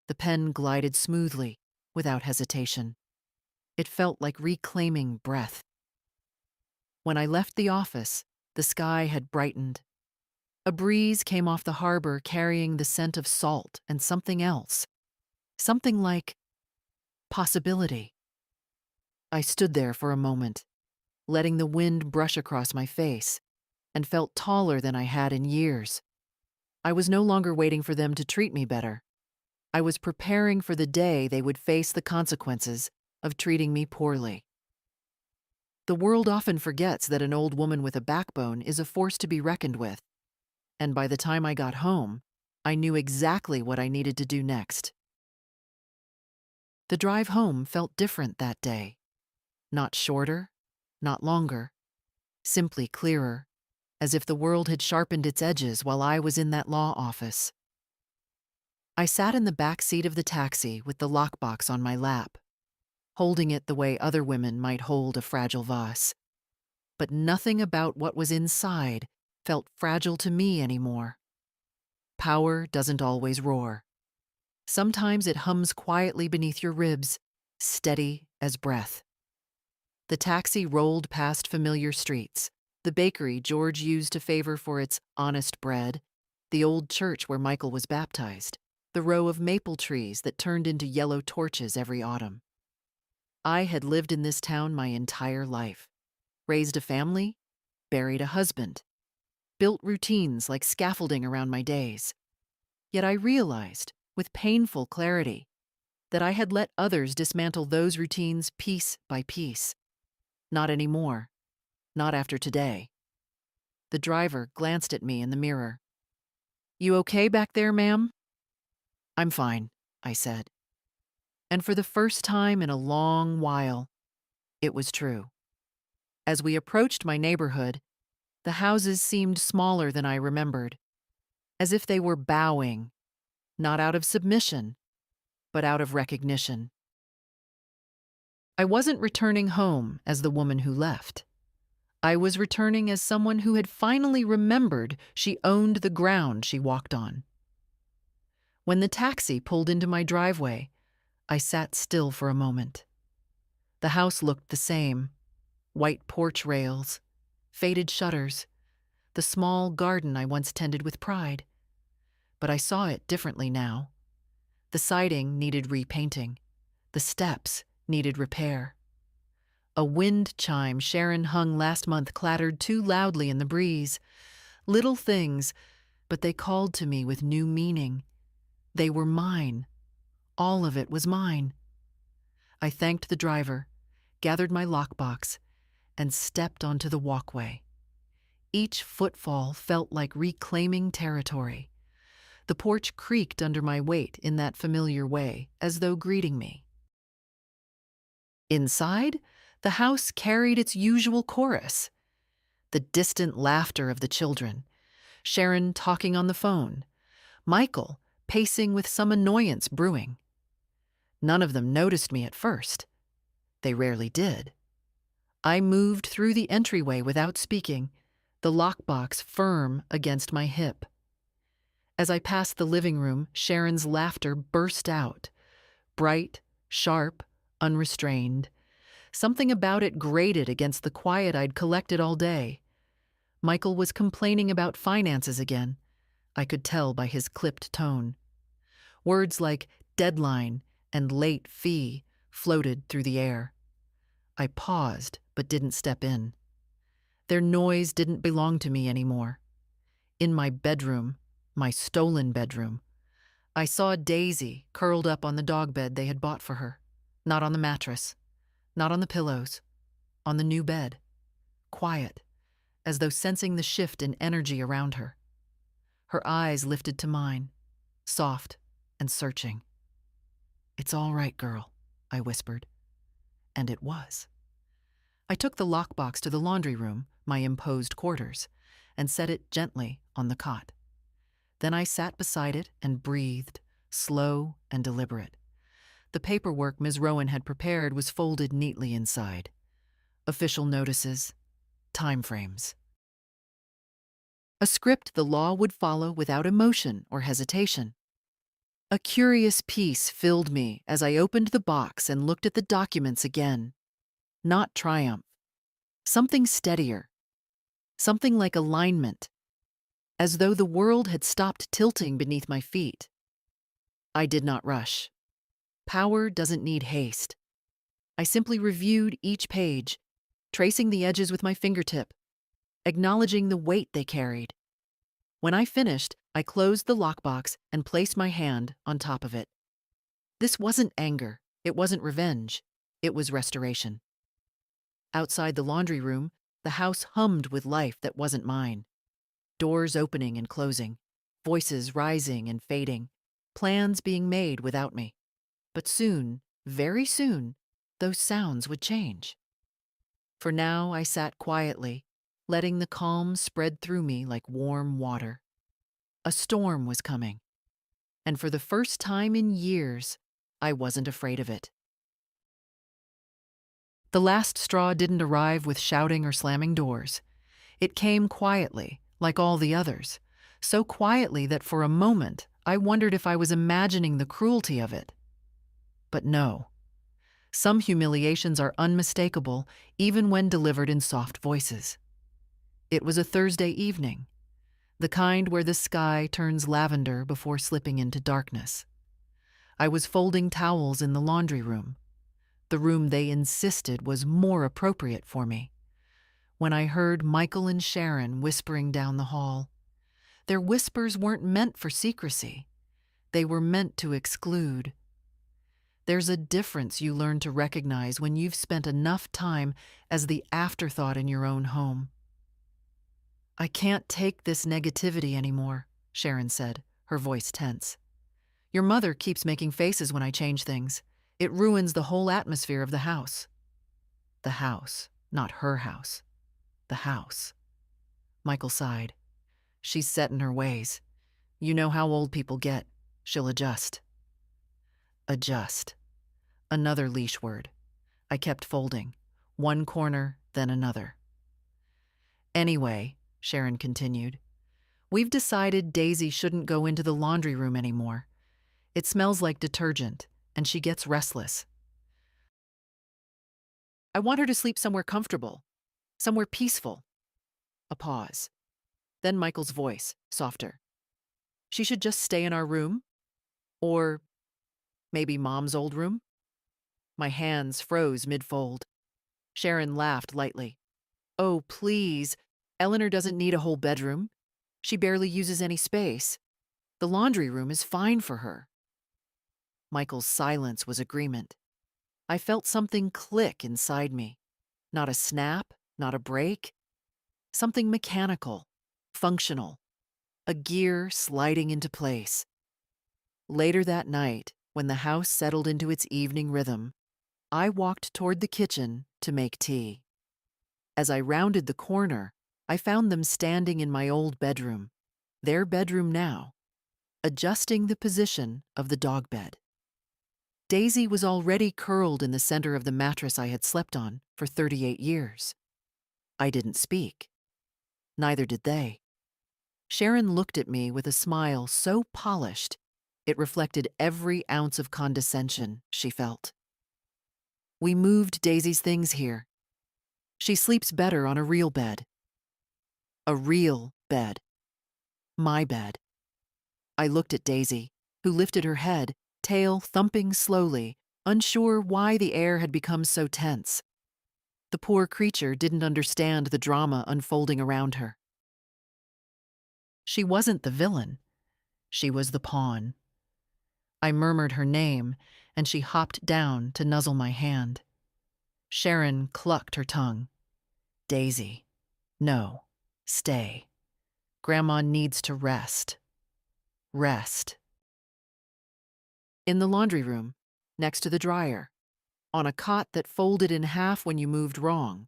Speaker 1: The pen glided smoothly, without hesitation. It felt like reclaiming breath. When I left the office, the sky had brightened. A breeze came off the harbor carrying the scent of salt and something else. Something like possibility. I stood there for a moment, letting the wind brush across my face, and felt taller than I had in years. I was no longer waiting for them to treat me better. I was preparing for the day they would face the consequences of treating me poorly. The world often forgets that an old woman with a backbone is a force to be reckoned with. And by the time I got home, I knew exactly what I needed to do next. The drive home felt different that day. Not shorter, not longer, simply clearer, as if the world had sharpened its edges while I was in that law office. I sat in the back seat of the taxi with the lockbox on my lap, holding it the way other women might hold a fragile vase. But nothing about what was inside felt fragile to me anymore. Power doesn't always roar. Sometimes it hums quietly beneath your ribs, steady as breath. The taxi rolled past familiar streets, the bakery George used to favor for its honest bread, the old church where Michael was baptized, the row of maple trees that turned into yellow torches every autumn. I had lived in this town my entire life, raised a family, buried a husband, built routines like scaffolding around my days. Yet I realized, with painful clarity, that I had let others dismantle those routines piece by piece. Not anymore. Not after today. The driver glanced at me in the mirror. "You okay back there, ma'am?" "I'm fine," I said. And for the first time in a long while, it was true. As we approached my neighborhood, the houses seemed smaller than I remembered, as if they were bowing, not out of submission, but out of recognition. I wasn't returning home as the woman who left. I was returning as someone who had finally remembered she owned the ground she walked on. When the taxi pulled into my driveway, I sat still for a moment. The house looked the same: white porch rails, faded shutters, the small garden I once tended with pride. But I saw it differently now. The siding needed repainting. The steps needed repair. A wind chime Sharon hung last month clattered too loudly in the breeze. Little things, but they called to me with new meaning. They were mine. All of it was mine. I thanked the driver, gathered my lockbox, and stepped onto the walkway. Each footfall felt like reclaiming territory. The porch creaked under my weight in that familiar way, as though greeting me. Inside, the house carried its usual chorus. The distant laughter of the children, Sharon talking on the phone, Michael pacing with some annoyance brewing. None of them noticed me at first. They rarely did. I moved through the entryway without speaking, the lockbox firm against my hip. As I passed the living room, Sharon's laughter burst out, bright, sharp, unrestrained. Something about it grated against the quiet I'd collected all day. Michael was complaining about finances again. I could tell by his clipped tone. Words like deadline and late fee floated through the air. I paused, but didn't step in. Their noise didn't belong to me anymore. In my bedroom, my stolen bedroom, I saw Daisy curled up on the dog bed they had bought for her. Not on the mattress, not on the pillows, on the new bed. Quiet, as though sensing the shift in energy around her. Her eyes lifted to mine, soft and searching. "It's all right, girl," I whispered. And it was. I took the lockbox to the laundry room, my imposed quarters, and set it gently on the cot. Then I sat beside it and breathed, slow and deliberate. The paperwork Ms. Rowan had prepared was folded neatly inside. Official notices, time frames. A script the law would follow without emotion or hesitation. A curious peace filled me as I opened the box and looked at the documents again. Not triumph. Something steadier. Something like alignment. As though the world had stopped tilting beneath my feet. I did not rush. Power doesn't need haste. I simply reviewed each page, tracing the edges with my fingertip, acknowledging the weight they carried. When I finished, I closed the lockbox and placed my hand on top of it. This wasn't anger. It wasn't revenge. It was restoration. Outside the laundry room, the house hummed with life that wasn't mine. Doors opening and closing, voices rising and fading, plans being made without me. But soon, very soon, those sounds would change. For now I sat quietly, letting the calm spread through me like warm water. A storm was coming, and for the first time in years, I wasn't afraid of it. The last straw didn't arrive with shouting or slamming doors. It came quietly, like all the others, so quietly that for a moment I wondered if I was imagining the cruelty of it. But no. Some humiliations are unmistakable, even when delivered in soft voices. It was a Thursday evening, the kind where the sky turns lavender before slipping into darkness. I was folding towels in the laundry room, the room they insisted was more appropriate for me, when I heard Michael and Sharon whispering down the hall. Their whispers weren't meant for secrecy. They were meant to exclude. There's a difference you learn to recognize when you've spent enough time as the afterthought in your own home. I can't take this negativity anymore, Sharon said, her voice tense. Your mother keeps making faces when I change things. It ruins the whole atmosphere of the house. The house, not her house. The house. Michael sighed. She's set in her ways. You know how old people get. She'll adjust. Adjust. Another leash word. I kept folding. One corner, then another. Anyway, Sharon continued, we've decided Daisy shouldn't go into the laundry room anymore. It smells like detergent, and she gets restless. I want her to sleep somewhere comfortable, somewhere peaceful. A pause. Then Michael's voice, softer. She should just stay in our room? Or maybe Mom's old room? My hands froze mid-fold. Sharon laughed lightly. Oh, please. Eleanor doesn't need a whole bedroom. She barely uses any space. The laundry room is fine for her. Michael's silence was agreement. I felt something click inside me. Not a snap, not a break. Something mechanical, functional. A gear sliding into place. Later that night, when the house settled into its evening rhythm, I walked toward the kitchen to make tea. As I rounded the corner, I found them standing in my old bedroom, their bedroom now, adjusting the position of the dog bed. Daisy was already curled in the center of the mattress I had slept on for 38 years. I didn't speak. Neither did they. Sharon looked at me with a smile so polished, it reflected every ounce of condescension she felt. We moved Daisy's things here. She sleeps better on a real bed. A real bed. My bed. I looked at Daisy, who lifted her head, tail thumping slowly, unsure why the air had become so tense. The poor creature didn't understand the drama unfolding around her. She wasn't the villain. She was the pawn. I murmured her name, and she hopped down to nuzzle my hand. Sharon clucked her tongue. Daisy. No. Stay. Grandma needs to rest. Rest. In the laundry room, next to the dryer, on a cot that folded in half when you moved wrong.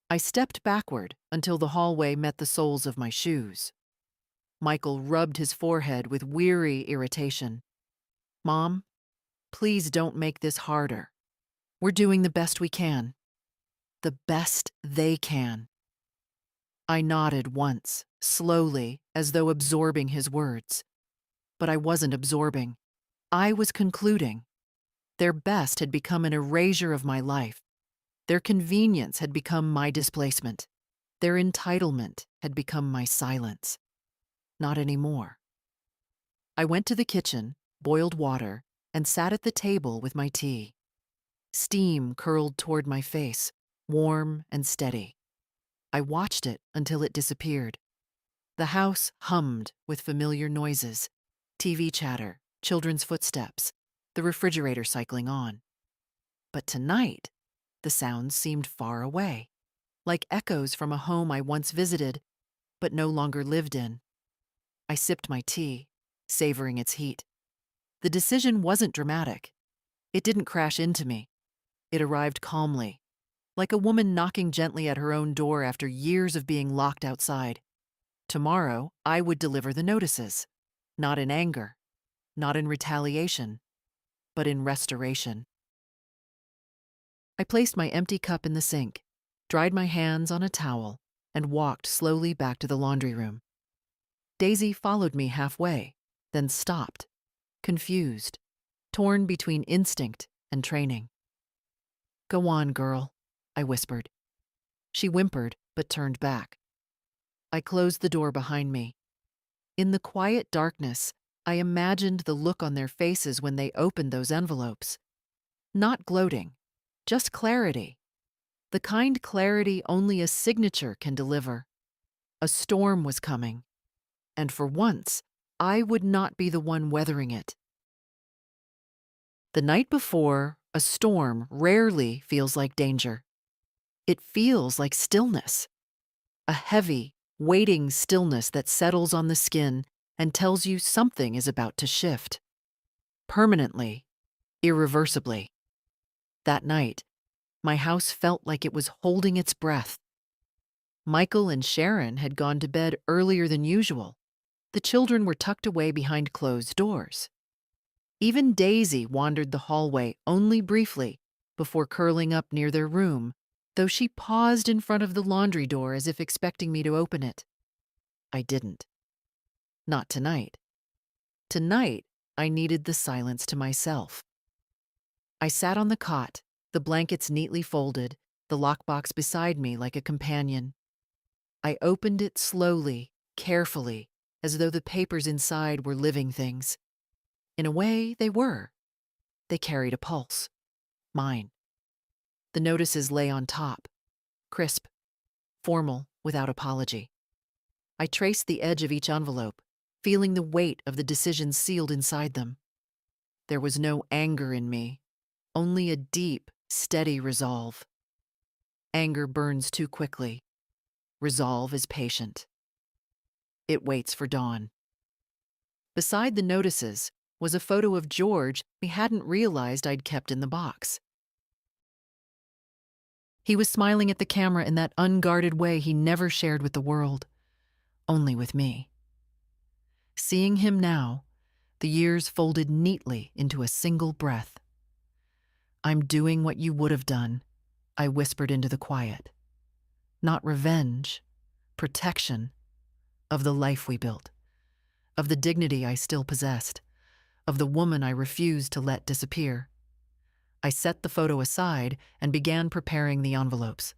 Speaker 1: I stepped backward until the hallway met the soles of my shoes. Michael rubbed his forehead with weary irritation. Mom, please don't make this harder. We're doing the best we can. The best they can. I nodded once, slowly, as though absorbing his words. But I wasn't absorbing. I was concluding. Their best had become an erasure of my life. Their convenience had become my displacement. Their entitlement had become my silence. Not anymore. I went to the kitchen, boiled water, and sat at the table with my tea. Steam curled toward my face, warm and steady. I watched it until it disappeared. The house hummed with familiar noises, TV chatter, children's footsteps, the refrigerator cycling on. But tonight, the sounds seemed far away, like echoes from a home I once visited, but no longer lived in. I sipped my tea, savoring its heat. The decision wasn't dramatic. It didn't crash into me. It arrived calmly, like a woman knocking gently at her own door after years of being locked outside. Tomorrow, I would deliver the notices, not in anger, not in retaliation, but in restoration. I placed my empty cup in the sink, dried my hands on a towel, and walked slowly back to the laundry room. Daisy followed me halfway, then stopped, confused, torn between instinct and training. Go on, girl, I whispered. She whimpered, but turned back. I closed the door behind me. In the quiet darkness, I imagined the look on their faces when they opened those envelopes. Not gloating, just clarity. The kind clarity only a signature can deliver. A storm was coming, and for once, I would not be the one weathering it. The night before, a storm rarely feels like danger. It feels like stillness, a heavy, waiting stillness that settles on the skin and tells you something is about to shift. Permanently, irreversibly. That night, my house felt like it was holding its breath. Michael and Sharon had gone to bed earlier than usual. The children were tucked away behind closed doors. Even Daisy wandered the hallway only briefly before curling up near their room, though she paused in front of the laundry door as if expecting me to open it. I didn't. Not tonight. Tonight, I needed the silence to myself. I sat on the cot, the blankets neatly folded, the lockbox beside me like a companion. I opened it slowly, carefully, as though the papers inside were living things. In a way, they were. They carried a pulse. Mine. The notices lay on top, crisp, formal, without apology. I traced the edge of each envelope, feeling the weight of the decisions sealed inside them. There was no anger in me, only a deep, steady resolve. Anger burns too quickly. Resolve is patient. It waits for dawn. Beside the notices was a photo of George we hadn't realized I'd kept in the box. He was smiling at the camera in that unguarded way he never shared with the world, only with me. Seeing him now, the years folded neatly into a single breath. "I'm doing what you would have done," I whispered into the quiet. Not revenge, protection of the life we built, of the dignity I still possessed, of the woman I refused to let disappear. I set the photo aside and began preparing the envelopes.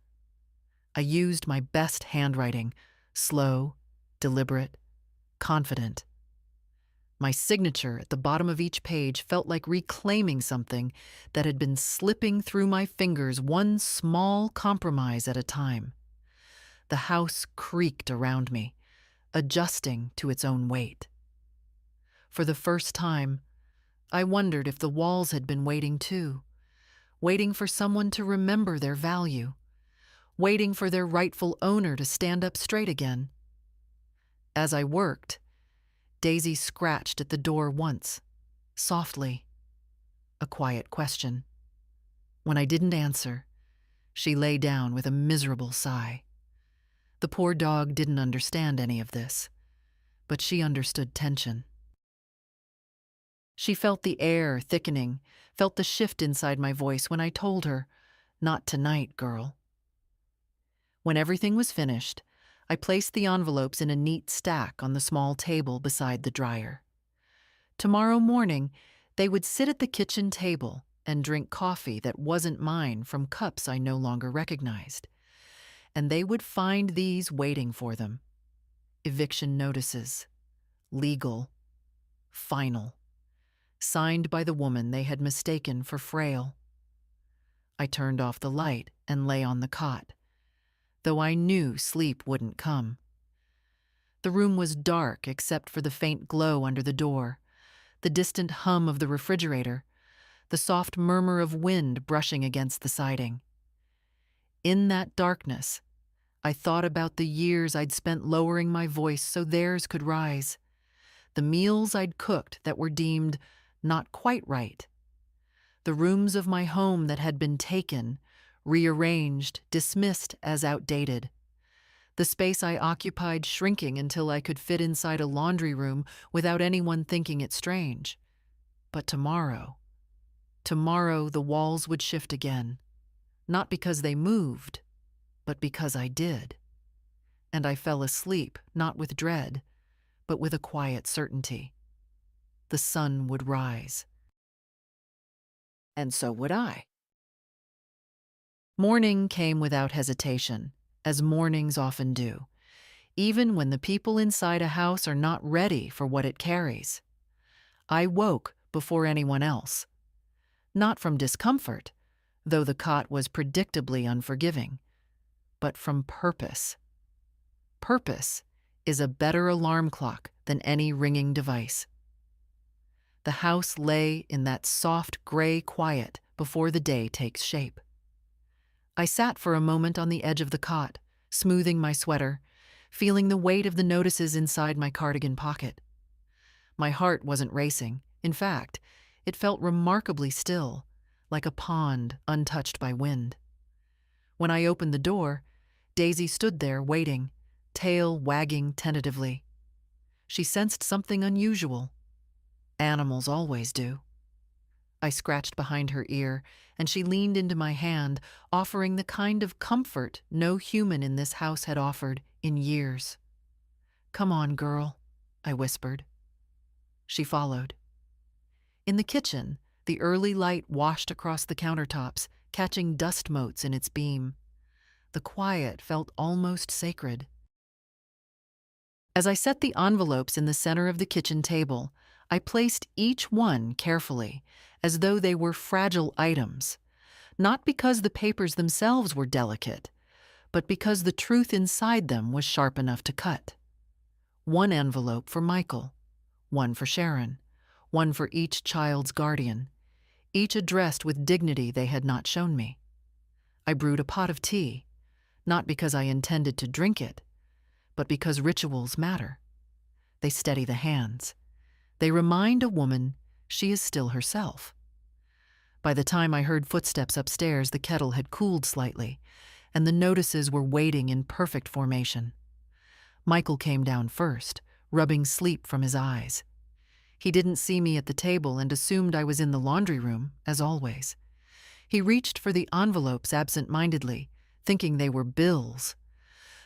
Speaker 1: I used my best handwriting, slow, deliberate, confident. My signature at the bottom of each page felt like reclaiming something that had been slipping through my fingers one small compromise at a time. The house creaked around me, adjusting to its own weight. For the first time, I wondered if the walls had been waiting too, waiting for someone to remember their value, waiting for their rightful owner to stand up straight again. As I worked, Daisy scratched at the door once, softly, a quiet question. When I didn't answer, she lay down with a miserable sigh. The poor dog didn't understand any of this, but she understood tension. She felt the air thickening, felt the shift inside my voice when I told her, "Not tonight, girl." When everything was finished, I placed the envelopes in a neat stack on the small table beside the dryer. Tomorrow morning, they would sit at the kitchen table and drink coffee that wasn't mine from cups I no longer recognized. And they would find these waiting for them. Eviction notices. Legal. Final. Signed by the woman they had mistaken for Frail. I turned off the light and lay on the cot, though I knew sleep wouldn't come. The room was dark except for the faint glow under the door, the distant hum of the refrigerator, the soft murmur of wind brushing against the siding. In that darkness, I thought about the years I'd spent lowering my voice so theirs could rise, the meals I'd cooked that were deemed not quite right, the rooms of my home that had been taken, rearranged, dismissed as outdated, the space I occupied shrinking until I could fit inside a laundry room without anyone thinking it strange. But tomorrow the walls would shift again, not because they moved, but because I did. And I fell asleep, not with dread, but with a quiet certainty. The sun would rise. And so would I. Morning came without hesitation, as mornings often do, even when the people inside a house are not ready for what it carries. I woke before anyone else. Not from discomfort, though the cot was predictably unforgiving, but from purpose. Purpose is a better alarm clock than any ringing device. The house lay in that soft gray quiet before the day takes shape. I sat for a moment on the edge of the cot, smoothing my sweater, feeling the weight of the notices inside my cardigan pocket. My heart wasn't racing. In fact, it felt remarkably still, like a pond untouched by wind. When I opened the door, Daisy stood there waiting, tail wagging tentatively. She sensed something unusual. Animals always do. I scratched behind her ear, and she leaned into my hand, offering the kind of comfort no human in this house had offered in years. "Come on, girl," I whispered. She followed. In the kitchen, the early light washed across the countertops, catching dust motes in its beam. The quiet felt almost sacred. As I set the envelopes in the center of the kitchen table, I placed each one carefully, as though they were fragile items, not because the papers themselves were delicate, but because the truth inside them was sharp enough to cut. One envelope for Michael, one for Sharon, one for each child's guardian, each addressed with dignity they had not shown me. I brewed a pot of tea, not because I intended to drink it, but because rituals matter. They steady the hands. They remind a woman she is still herself. By the time I heard footsteps upstairs, the kettle had cooled slightly, and the notices were waiting in perfect formation. Michael came down first, rubbing sleep from his eyes. He didn't see me at the table and assumed I was in the laundry room, as always. He reached for the envelopes absent-mindedly, thinking they were bills.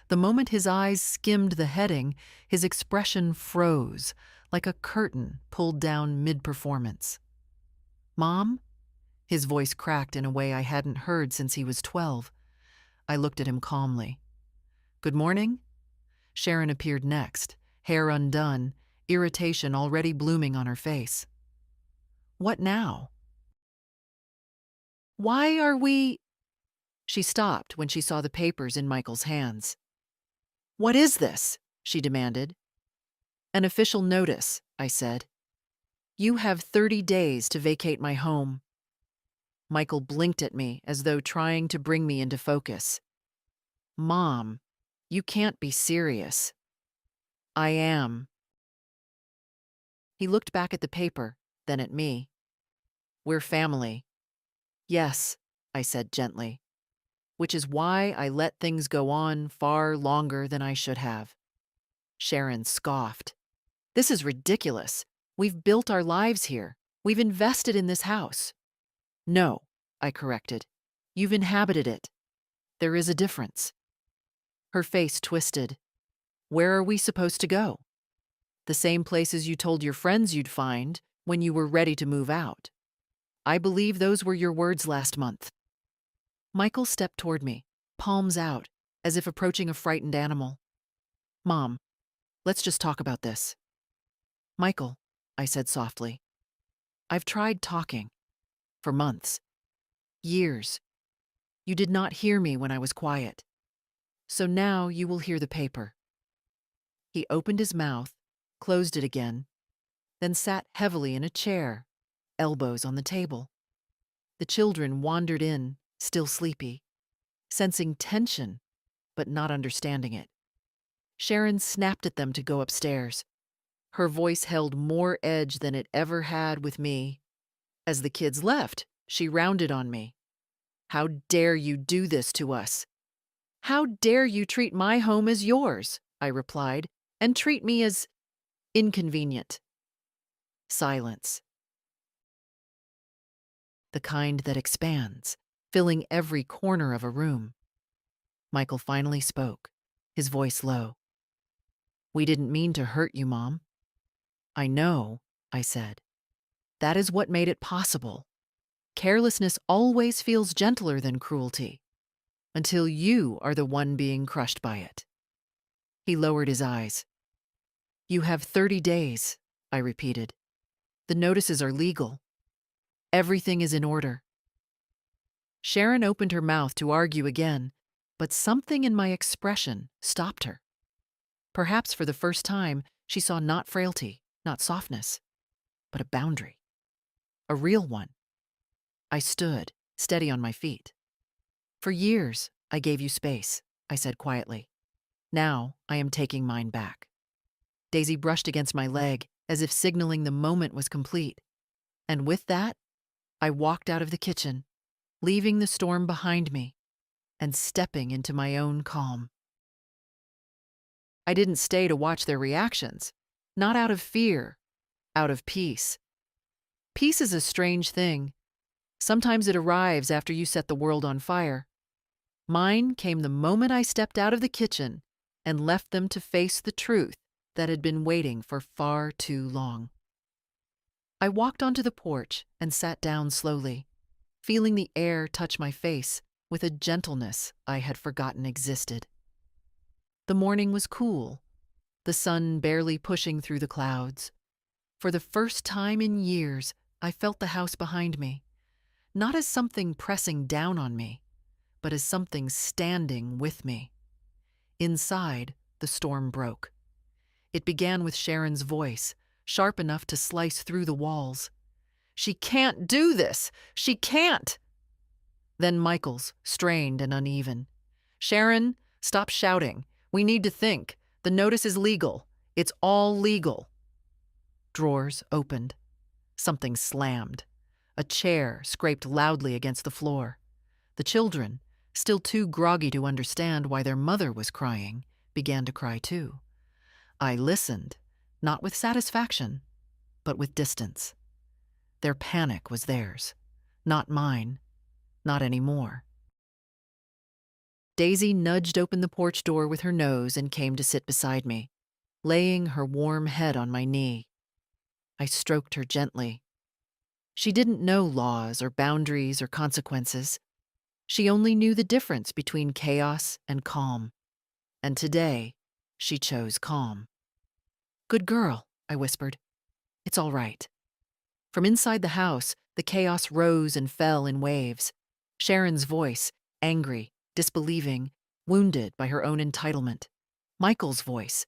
Speaker 1: The moment his eyes skimmed the heading, his expression froze, like a curtain pulled down mid-performance. "Mom?" His voice cracked in a way I hadn't heard since he was 12. I looked at him calmly. "Good morning?" Sharon appeared next, hair undone, irritation already blooming on her face. "What now?" "Why are we—" She stopped when she saw the papers in Michael's hands. "What is this?" she demanded. "An official notice," I said. "You have 30 days to vacate my home." Michael blinked at me as though trying to bring me into focus. "Mom, you can't be serious." "I am." He looked back at the paper, then at me. "We're family." "Yes," I said gently, which is why I let things go on far longer than I should have. Sharon scoffed. "This is ridiculous. We've built our lives here. We've invested in this house." "No," I corrected. "You've inhabited it. There is a difference." Her face twisted. "Where are we supposed to go?" "The same places you told your friends you'd find when you were ready to move out. I believe those were your words last month." Michael stepped toward me, palms out, as if approaching a frightened animal. "Mom, let's just talk about this." "Michael," I said softly, "I've tried talking. For months. Years. You did not hear me when I was quiet. So now you will hear the paper." He opened his mouth, closed it again, then sat heavily in a chair, elbows on the table. The children wandered in, still sleepy, sensing tension, but not understanding it. Sharon snapped at them to go upstairs. Her voice held more edge than it ever had with me. As the kids left, she rounded on me. "How dare you do this to us?" "How dare you treat my home as yours?" I replied, "and treat me as inconvenient." Silence. The kind that expands, filling every corner of a room. Michael finally spoke, his voice low. "We didn't mean to hurt you, Mom." "I know," I said. "That is what made it possible. Carelessness always feels gentler than cruelty, until you are the one being crushed by it." He lowered his eyes. "You have 30 days, I repeated. "The notices are legal. Everything is in order." Sharon opened her mouth to argue again, but something in my expression stopped her. Perhaps for the first time, she saw not frailty, not softness. but a boundary. A real one. I stood, steady on my feet. For years, I gave you space, I said quietly. Now, I am taking mine back. Daisy brushed against my leg, as if signaling the moment was complete. And with that, I walked out of the kitchen, leaving the storm behind me and stepping into my own calm. I didn't stay to watch their reactions, not out of fear, out of peace. Peace is a strange thing. Sometimes it arrives after you set the world on fire. Mine came the moment I stepped out of the kitchen and left them to face the truth that had been waiting for far too long. I walked onto the porch and sat down slowly, feeling the air touch my face with a gentleness I had forgotten existed. The morning was cool, the sun barely pushing through the clouds. For the first time in years, I felt the house behind me, not as something pressing down on me, but as something standing with me. Inside, the storm broke. It began with Sharon's voice, sharp enough to slice through the walls. "She can't do this! She can't!" Then Michael's, strained and uneven. "Sharon, stop shouting. We need to think. The notice is legal. It's all legal." Drawers opened. Something slammed. A chair scraped loudly against the floor. The children, still too groggy to understand why their mother was crying, began to cry too. I listened, not with satisfaction, but with distance. Their panic was theirs, not mine, not anymore. Daisy nudged open the porch door with her nose and came to sit beside me, laying her warm head on my knee. I stroked her gently. She didn't know laws or boundaries or consequences. She only knew the difference between chaos and calm. And today, she chose calm. "Good girl," I whispered. "It's all right." From inside the house, the chaos rose and fell in waves. Sharon's voice, angry, disbelieving, wounded by her own entitlement. Michael's voice,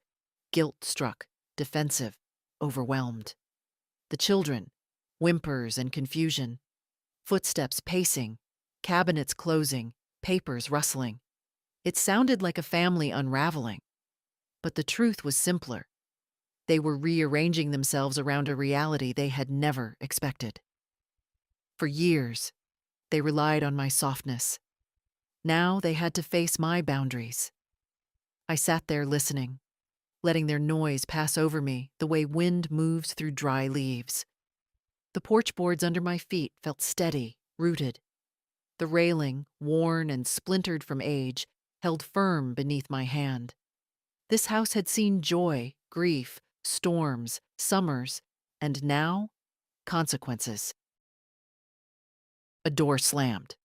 Speaker 1: guilt-struck, defensive, overwhelmed. The children, whimpers and confusion. Footsteps pacing, cabinets closing, papers rustling. It sounded like a family unraveling. But the truth was simpler. They were rearranging themselves around a reality they had never expected. For years, they relied on my softness. Now they had to face my boundaries. I sat there listening, letting their noise pass over me the way wind moves through dry leaves. The porch boards under my feet felt steady, rooted. The railing, worn and splintered from age, held firm beneath my hand. This house had seen joy, grief, storms, summers, and now, consequences. A door slammed.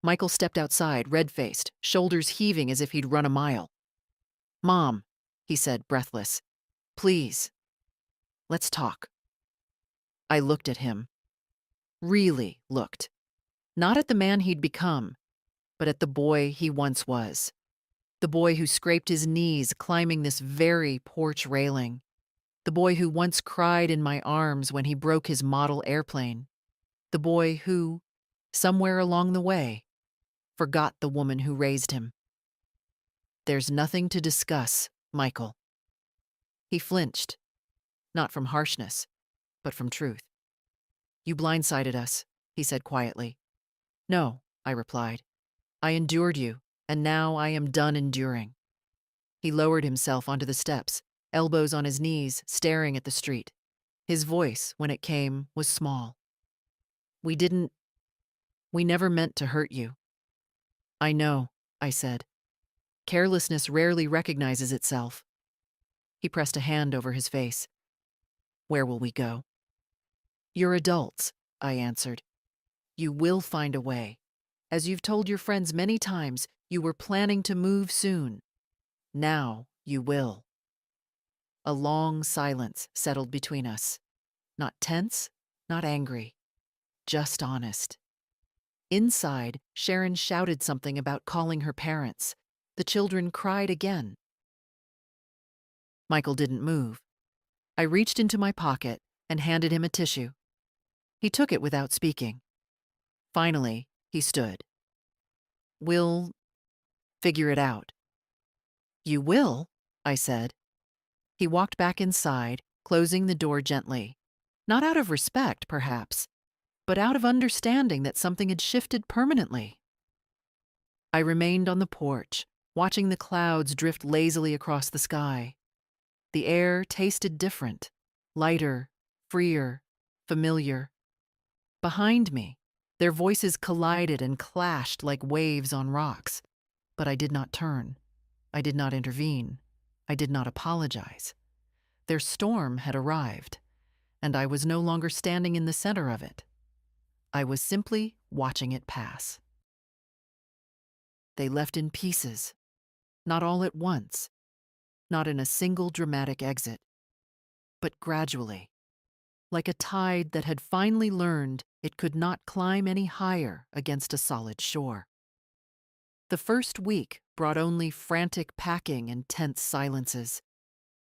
Speaker 1: Michael stepped outside, red-faced, shoulders heaving as if he'd run a mile. "Mom," he said, breathless, "please, let's talk." I looked at him. Really looked. Not at the man he'd become, but at the boy he once was. The boy who scraped his knees climbing this very porch railing. The boy who once cried in my arms when he broke his model airplane. The boy who, somewhere along the way, forgot the woman who raised him. "There's nothing to discuss, Michael." He flinched, not from harshness, but from truth. "You blindsided us," he said quietly. "No," I replied. "I endured you, and now I am done enduring." He lowered himself onto the steps, elbows on his knees, staring at the street. His voice, when it came, was small. We never meant to hurt you." "I know," I said. "Carelessness rarely recognizes itself." He pressed a hand over his face. "Where will we go?" "You're adults," I answered. "You will find a way. As you've told your friends many times, you were planning to move soon. Now you will." A long silence settled between us. Not tense, not angry, just honest. Inside, Sharon shouted something about calling her parents. The children cried again. Michael didn't move. I reached into my pocket and handed him a tissue. He took it without speaking. Finally, he stood. "We'll figure it out." "You will?" I said. He walked back inside, closing the door gently. Not out of respect, perhaps, but out of understanding that something had shifted permanently. I remained on the porch, watching the clouds drift lazily across the sky. The air tasted different, lighter, freer, familiar. Behind me, their voices collided and clashed like waves on rocks. But I did not turn. I did not intervene. I did not apologize. Their storm had arrived, and I was no longer standing in the center of it. I was simply watching it pass. They left in pieces, not all at once, not in a single dramatic exit, but gradually, like a tide that had finally learned it could not climb any higher against a solid shore. The first week brought only frantic packing and tense silences.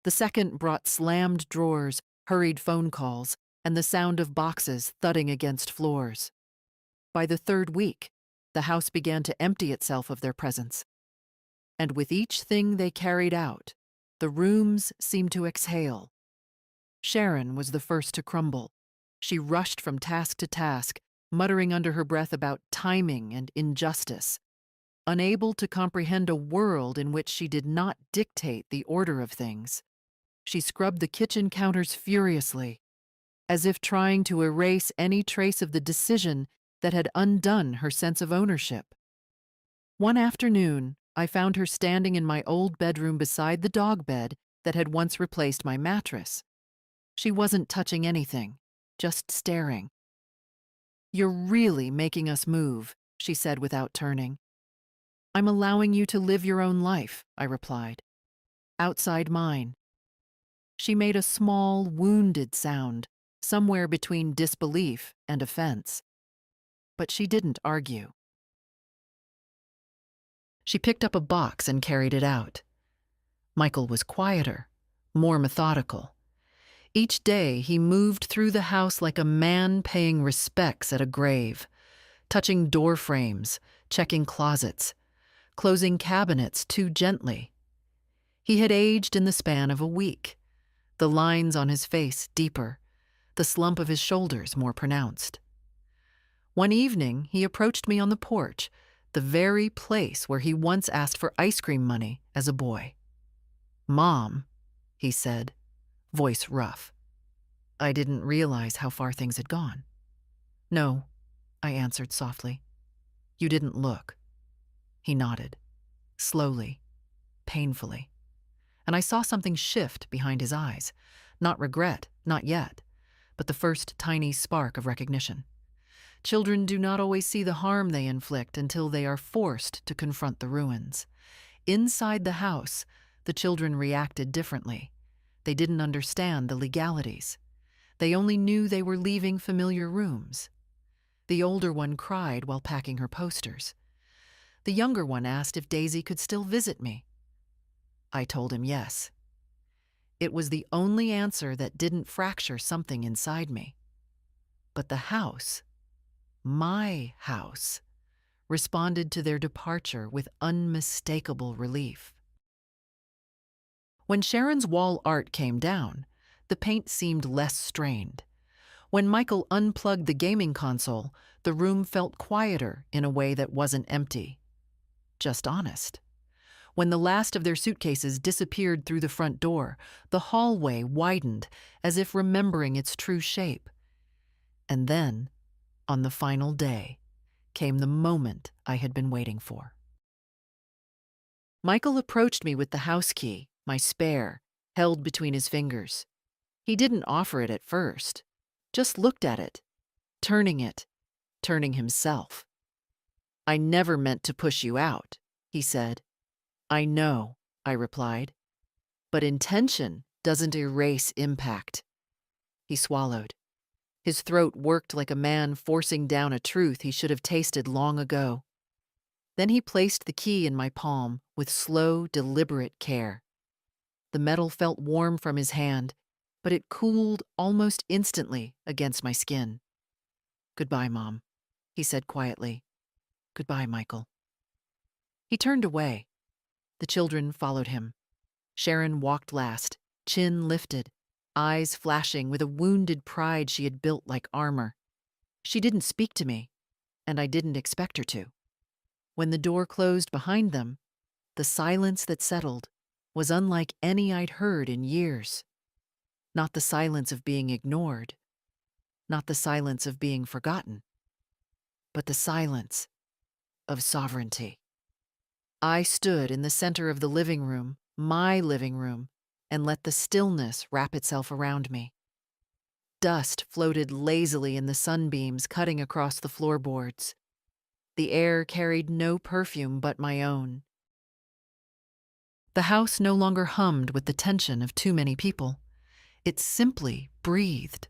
Speaker 1: The second brought slammed drawers, hurried phone calls, and the sound of boxes thudding against floors. By the third week, the house began to empty itself of their presence. And with each thing they carried out, the rooms seemed to exhale. Sharon was the first to crumble. She rushed from task to task, muttering under her breath about timing and injustice, unable to comprehend a world in which she did not dictate the order of things. She scrubbed the kitchen counters furiously, as if trying to erase any trace of the decision that had undone her sense of ownership. One afternoon, I found her standing in my old bedroom beside the dog bed that had once replaced my mattress. She wasn't touching anything, just staring. "You're really making us move," she said without turning. "I'm allowing you to live your own life," I replied. "Outside mine." She made a small, wounded sound, somewhere between disbelief and offense. But she didn't argue. She picked up a box and carried it out. Michael was quieter, more methodical. Each day he moved through the house like a man paying respects at a grave, touching door frames, checking closets, closing cabinets too gently. He had aged in the span of a week, the lines on his face deeper, the slump of his shoulders more pronounced. One evening, he approached me on the porch, the very place where he once asked for ice cream money as a boy. "Mom," he said, voice rough. I didn't realize how far things had gone. "No," I answered softly. "You didn't look." He nodded, slowly, painfully, and I saw something shift behind his eyes. Not regret, not yet, but the first tiny spark of recognition. Children do not always see the harm they inflict until they are forced to confront the ruins. Inside the house, the children reacted differently. They didn't understand the legalities. They only knew they were leaving familiar rooms. The older one cried while packing her posters. The younger one asked if Daisy could still visit me. I told him yes. It was the only answer that didn't fracture something inside me. But the house, my house, responded to their departure with unmistakable relief. When Sharon's wall art came down, the paint seemed less strained. When Michael unplugged the gaming console, the room felt quieter in a way that wasn't empty, just honest. When the last of their suitcases disappeared through the front door, the hallway widened as if remembering its true shape. And then, on the final day, came the moment I had been waiting for. Michael approached me with the house key, my spare, held between his fingers. He didn't offer it at first, just looked at it, turning himself. "I never meant to push you out," he said. "I know," I replied. "But intention doesn't erase impact." He swallowed. His throat worked like a man forcing down a truth he should have tasted long ago. Then he placed the key in my palm with slow, deliberate care. The metal felt warm from his hand. but it cooled almost instantly against my skin. "Goodbye, Mom," he said quietly. "Goodbye, Michael." He turned away. The children followed him. Sharon walked last, chin lifted, eyes flashing with a wounded pride she had built like armor. She didn't speak to me, and I didn't expect her to. When the door closed behind them, the silence that settled was unlike any I'd heard in years. Not the silence of being ignored, not the silence of being forgotten, but the silence of sovereignty. I stood in the center of the living room, my living room, and let the stillness wrap itself around me. Dust floated lazily in the sunbeams cutting across the floorboards. The air carried no perfume but my own. The house no longer hummed with the tension of too many people. It simply breathed.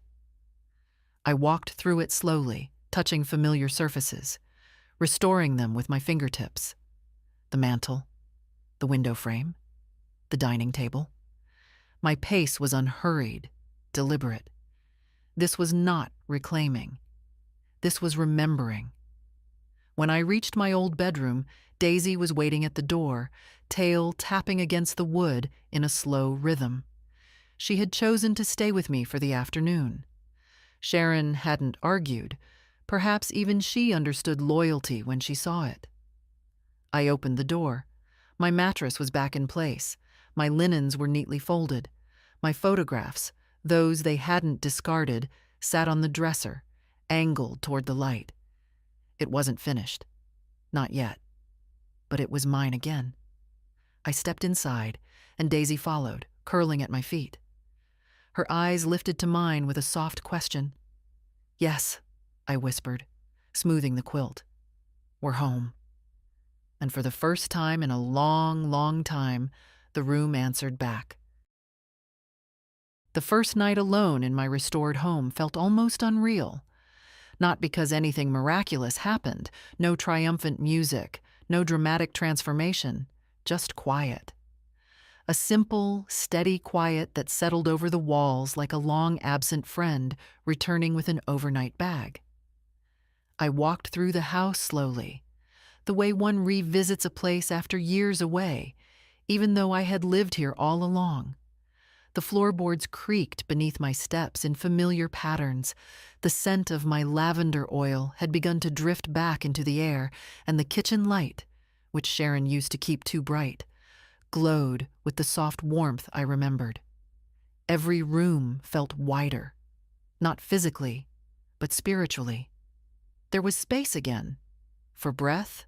Speaker 1: I walked through it slowly, touching familiar surfaces, restoring them with my fingertips. The mantel, the window frame, the dining table. My pace was unhurried, deliberate. This was not reclaiming. This was remembering. When I reached my old bedroom, Daisy was waiting at the door, tail tapping against the wood in a slow rhythm. She had chosen to stay with me for the afternoon. Sharon hadn't argued. Perhaps even she understood loyalty when she saw it. I opened the door. My mattress was back in place. My linens were neatly folded. My photographs, those they hadn't discarded, sat on the dresser, angled toward the light. It wasn't finished. Not yet. But it was mine again. I stepped inside, and Daisy followed, curling at my feet. Her eyes lifted to mine with a soft question. "Yes," I whispered, smoothing the quilt. "We're home." And for the first time in a long, long time, the room answered back. The first night alone in my restored home felt almost unreal. Not because anything miraculous happened, no triumphant music, no dramatic transformation, just quiet. A simple, steady quiet that settled over the walls like a long-absent friend returning with an overnight bag. I walked through the house slowly, the way one revisits a place after years away, even though I had lived here all along. The floorboards creaked beneath my steps in familiar patterns. The scent of my lavender oil had begun to drift back into the air, and the kitchen light, which Sharon used to keep too bright, glowed with the soft warmth I remembered. Every room felt wider, not physically, but spiritually. There was space again, for breath,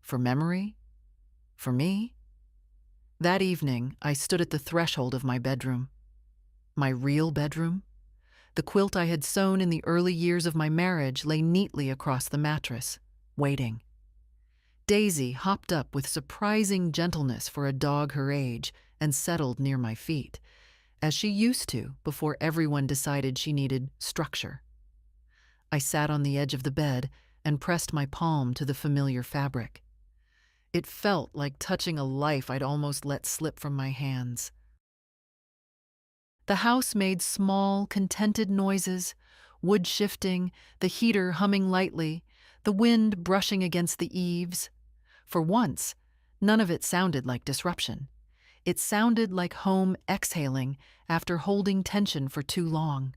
Speaker 1: for memory, for me. That evening, I stood at the threshold of my bedroom. My real bedroom. The quilt I had sewn in the early years of my marriage lay neatly across the mattress, waiting. Daisy hopped up with surprising gentleness for a dog her age and settled near my feet, as she used to before everyone decided she needed structure. I sat on the edge of the bed and pressed my palm to the familiar fabric. It felt like touching a life I'd almost let slip from my hands. The house made small, contented noises, wood shifting, the heater humming lightly, the wind brushing against the eaves. For once, none of it sounded like disruption. It sounded like home exhaling after holding tension for too long.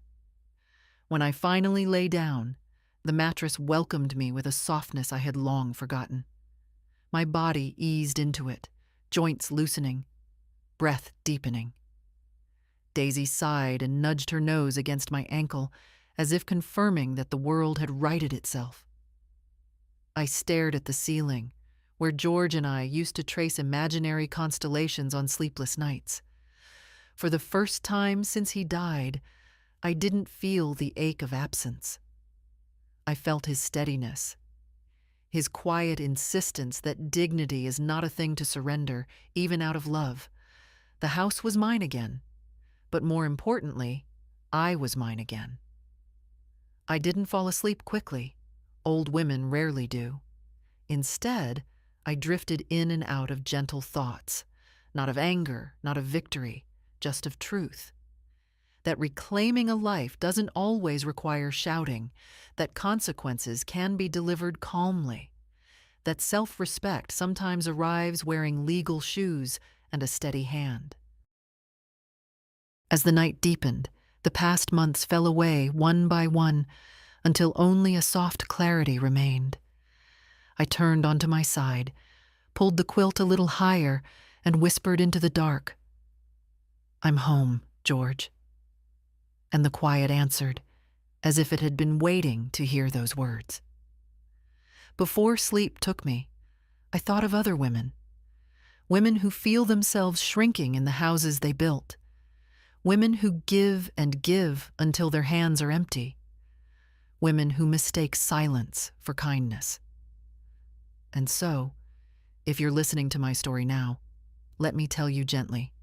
Speaker 1: When I finally lay down, the mattress welcomed me with a softness I had long forgotten. My body eased into it, joints loosening, breath deepening. Daisy sighed and nudged her nose against my ankle, as if confirming that the world had righted itself. I stared at the ceiling, where George and I used to trace imaginary constellations on sleepless nights. For the first time since he died, I didn't feel the ache of absence. I felt his steadiness, his quiet insistence that dignity is not a thing to surrender, even out of love. The house was mine again, but more importantly, I was mine again. I didn't fall asleep quickly. Old women rarely do. Instead, I drifted in and out of gentle thoughts, not of anger, not of victory, just of truth. that reclaiming a life doesn't always require shouting, that consequences can be delivered calmly, that self-respect sometimes arrives wearing legal shoes and a steady hand. As the night deepened, the past months fell away one by one until only a soft clarity remained. I turned onto my side, pulled the quilt a little higher, and whispered into the dark, "I'm home, George." And the quiet answered, as if it had been waiting to hear those words. Before sleep took me, I thought of other women. Women who feel themselves shrinking in the houses they built. Women who give and give until their hands are empty. Women who mistake silence for kindness. And so, if you're listening to my story now, let me tell you gently,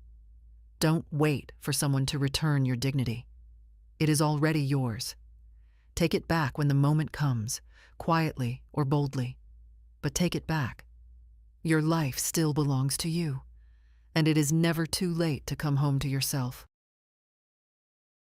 Speaker 1: don't wait for someone to return your dignity. It is already yours. Take it back when the moment comes, quietly or boldly, but take it back. Your life still belongs to you, and it is never too late to come home to yourself.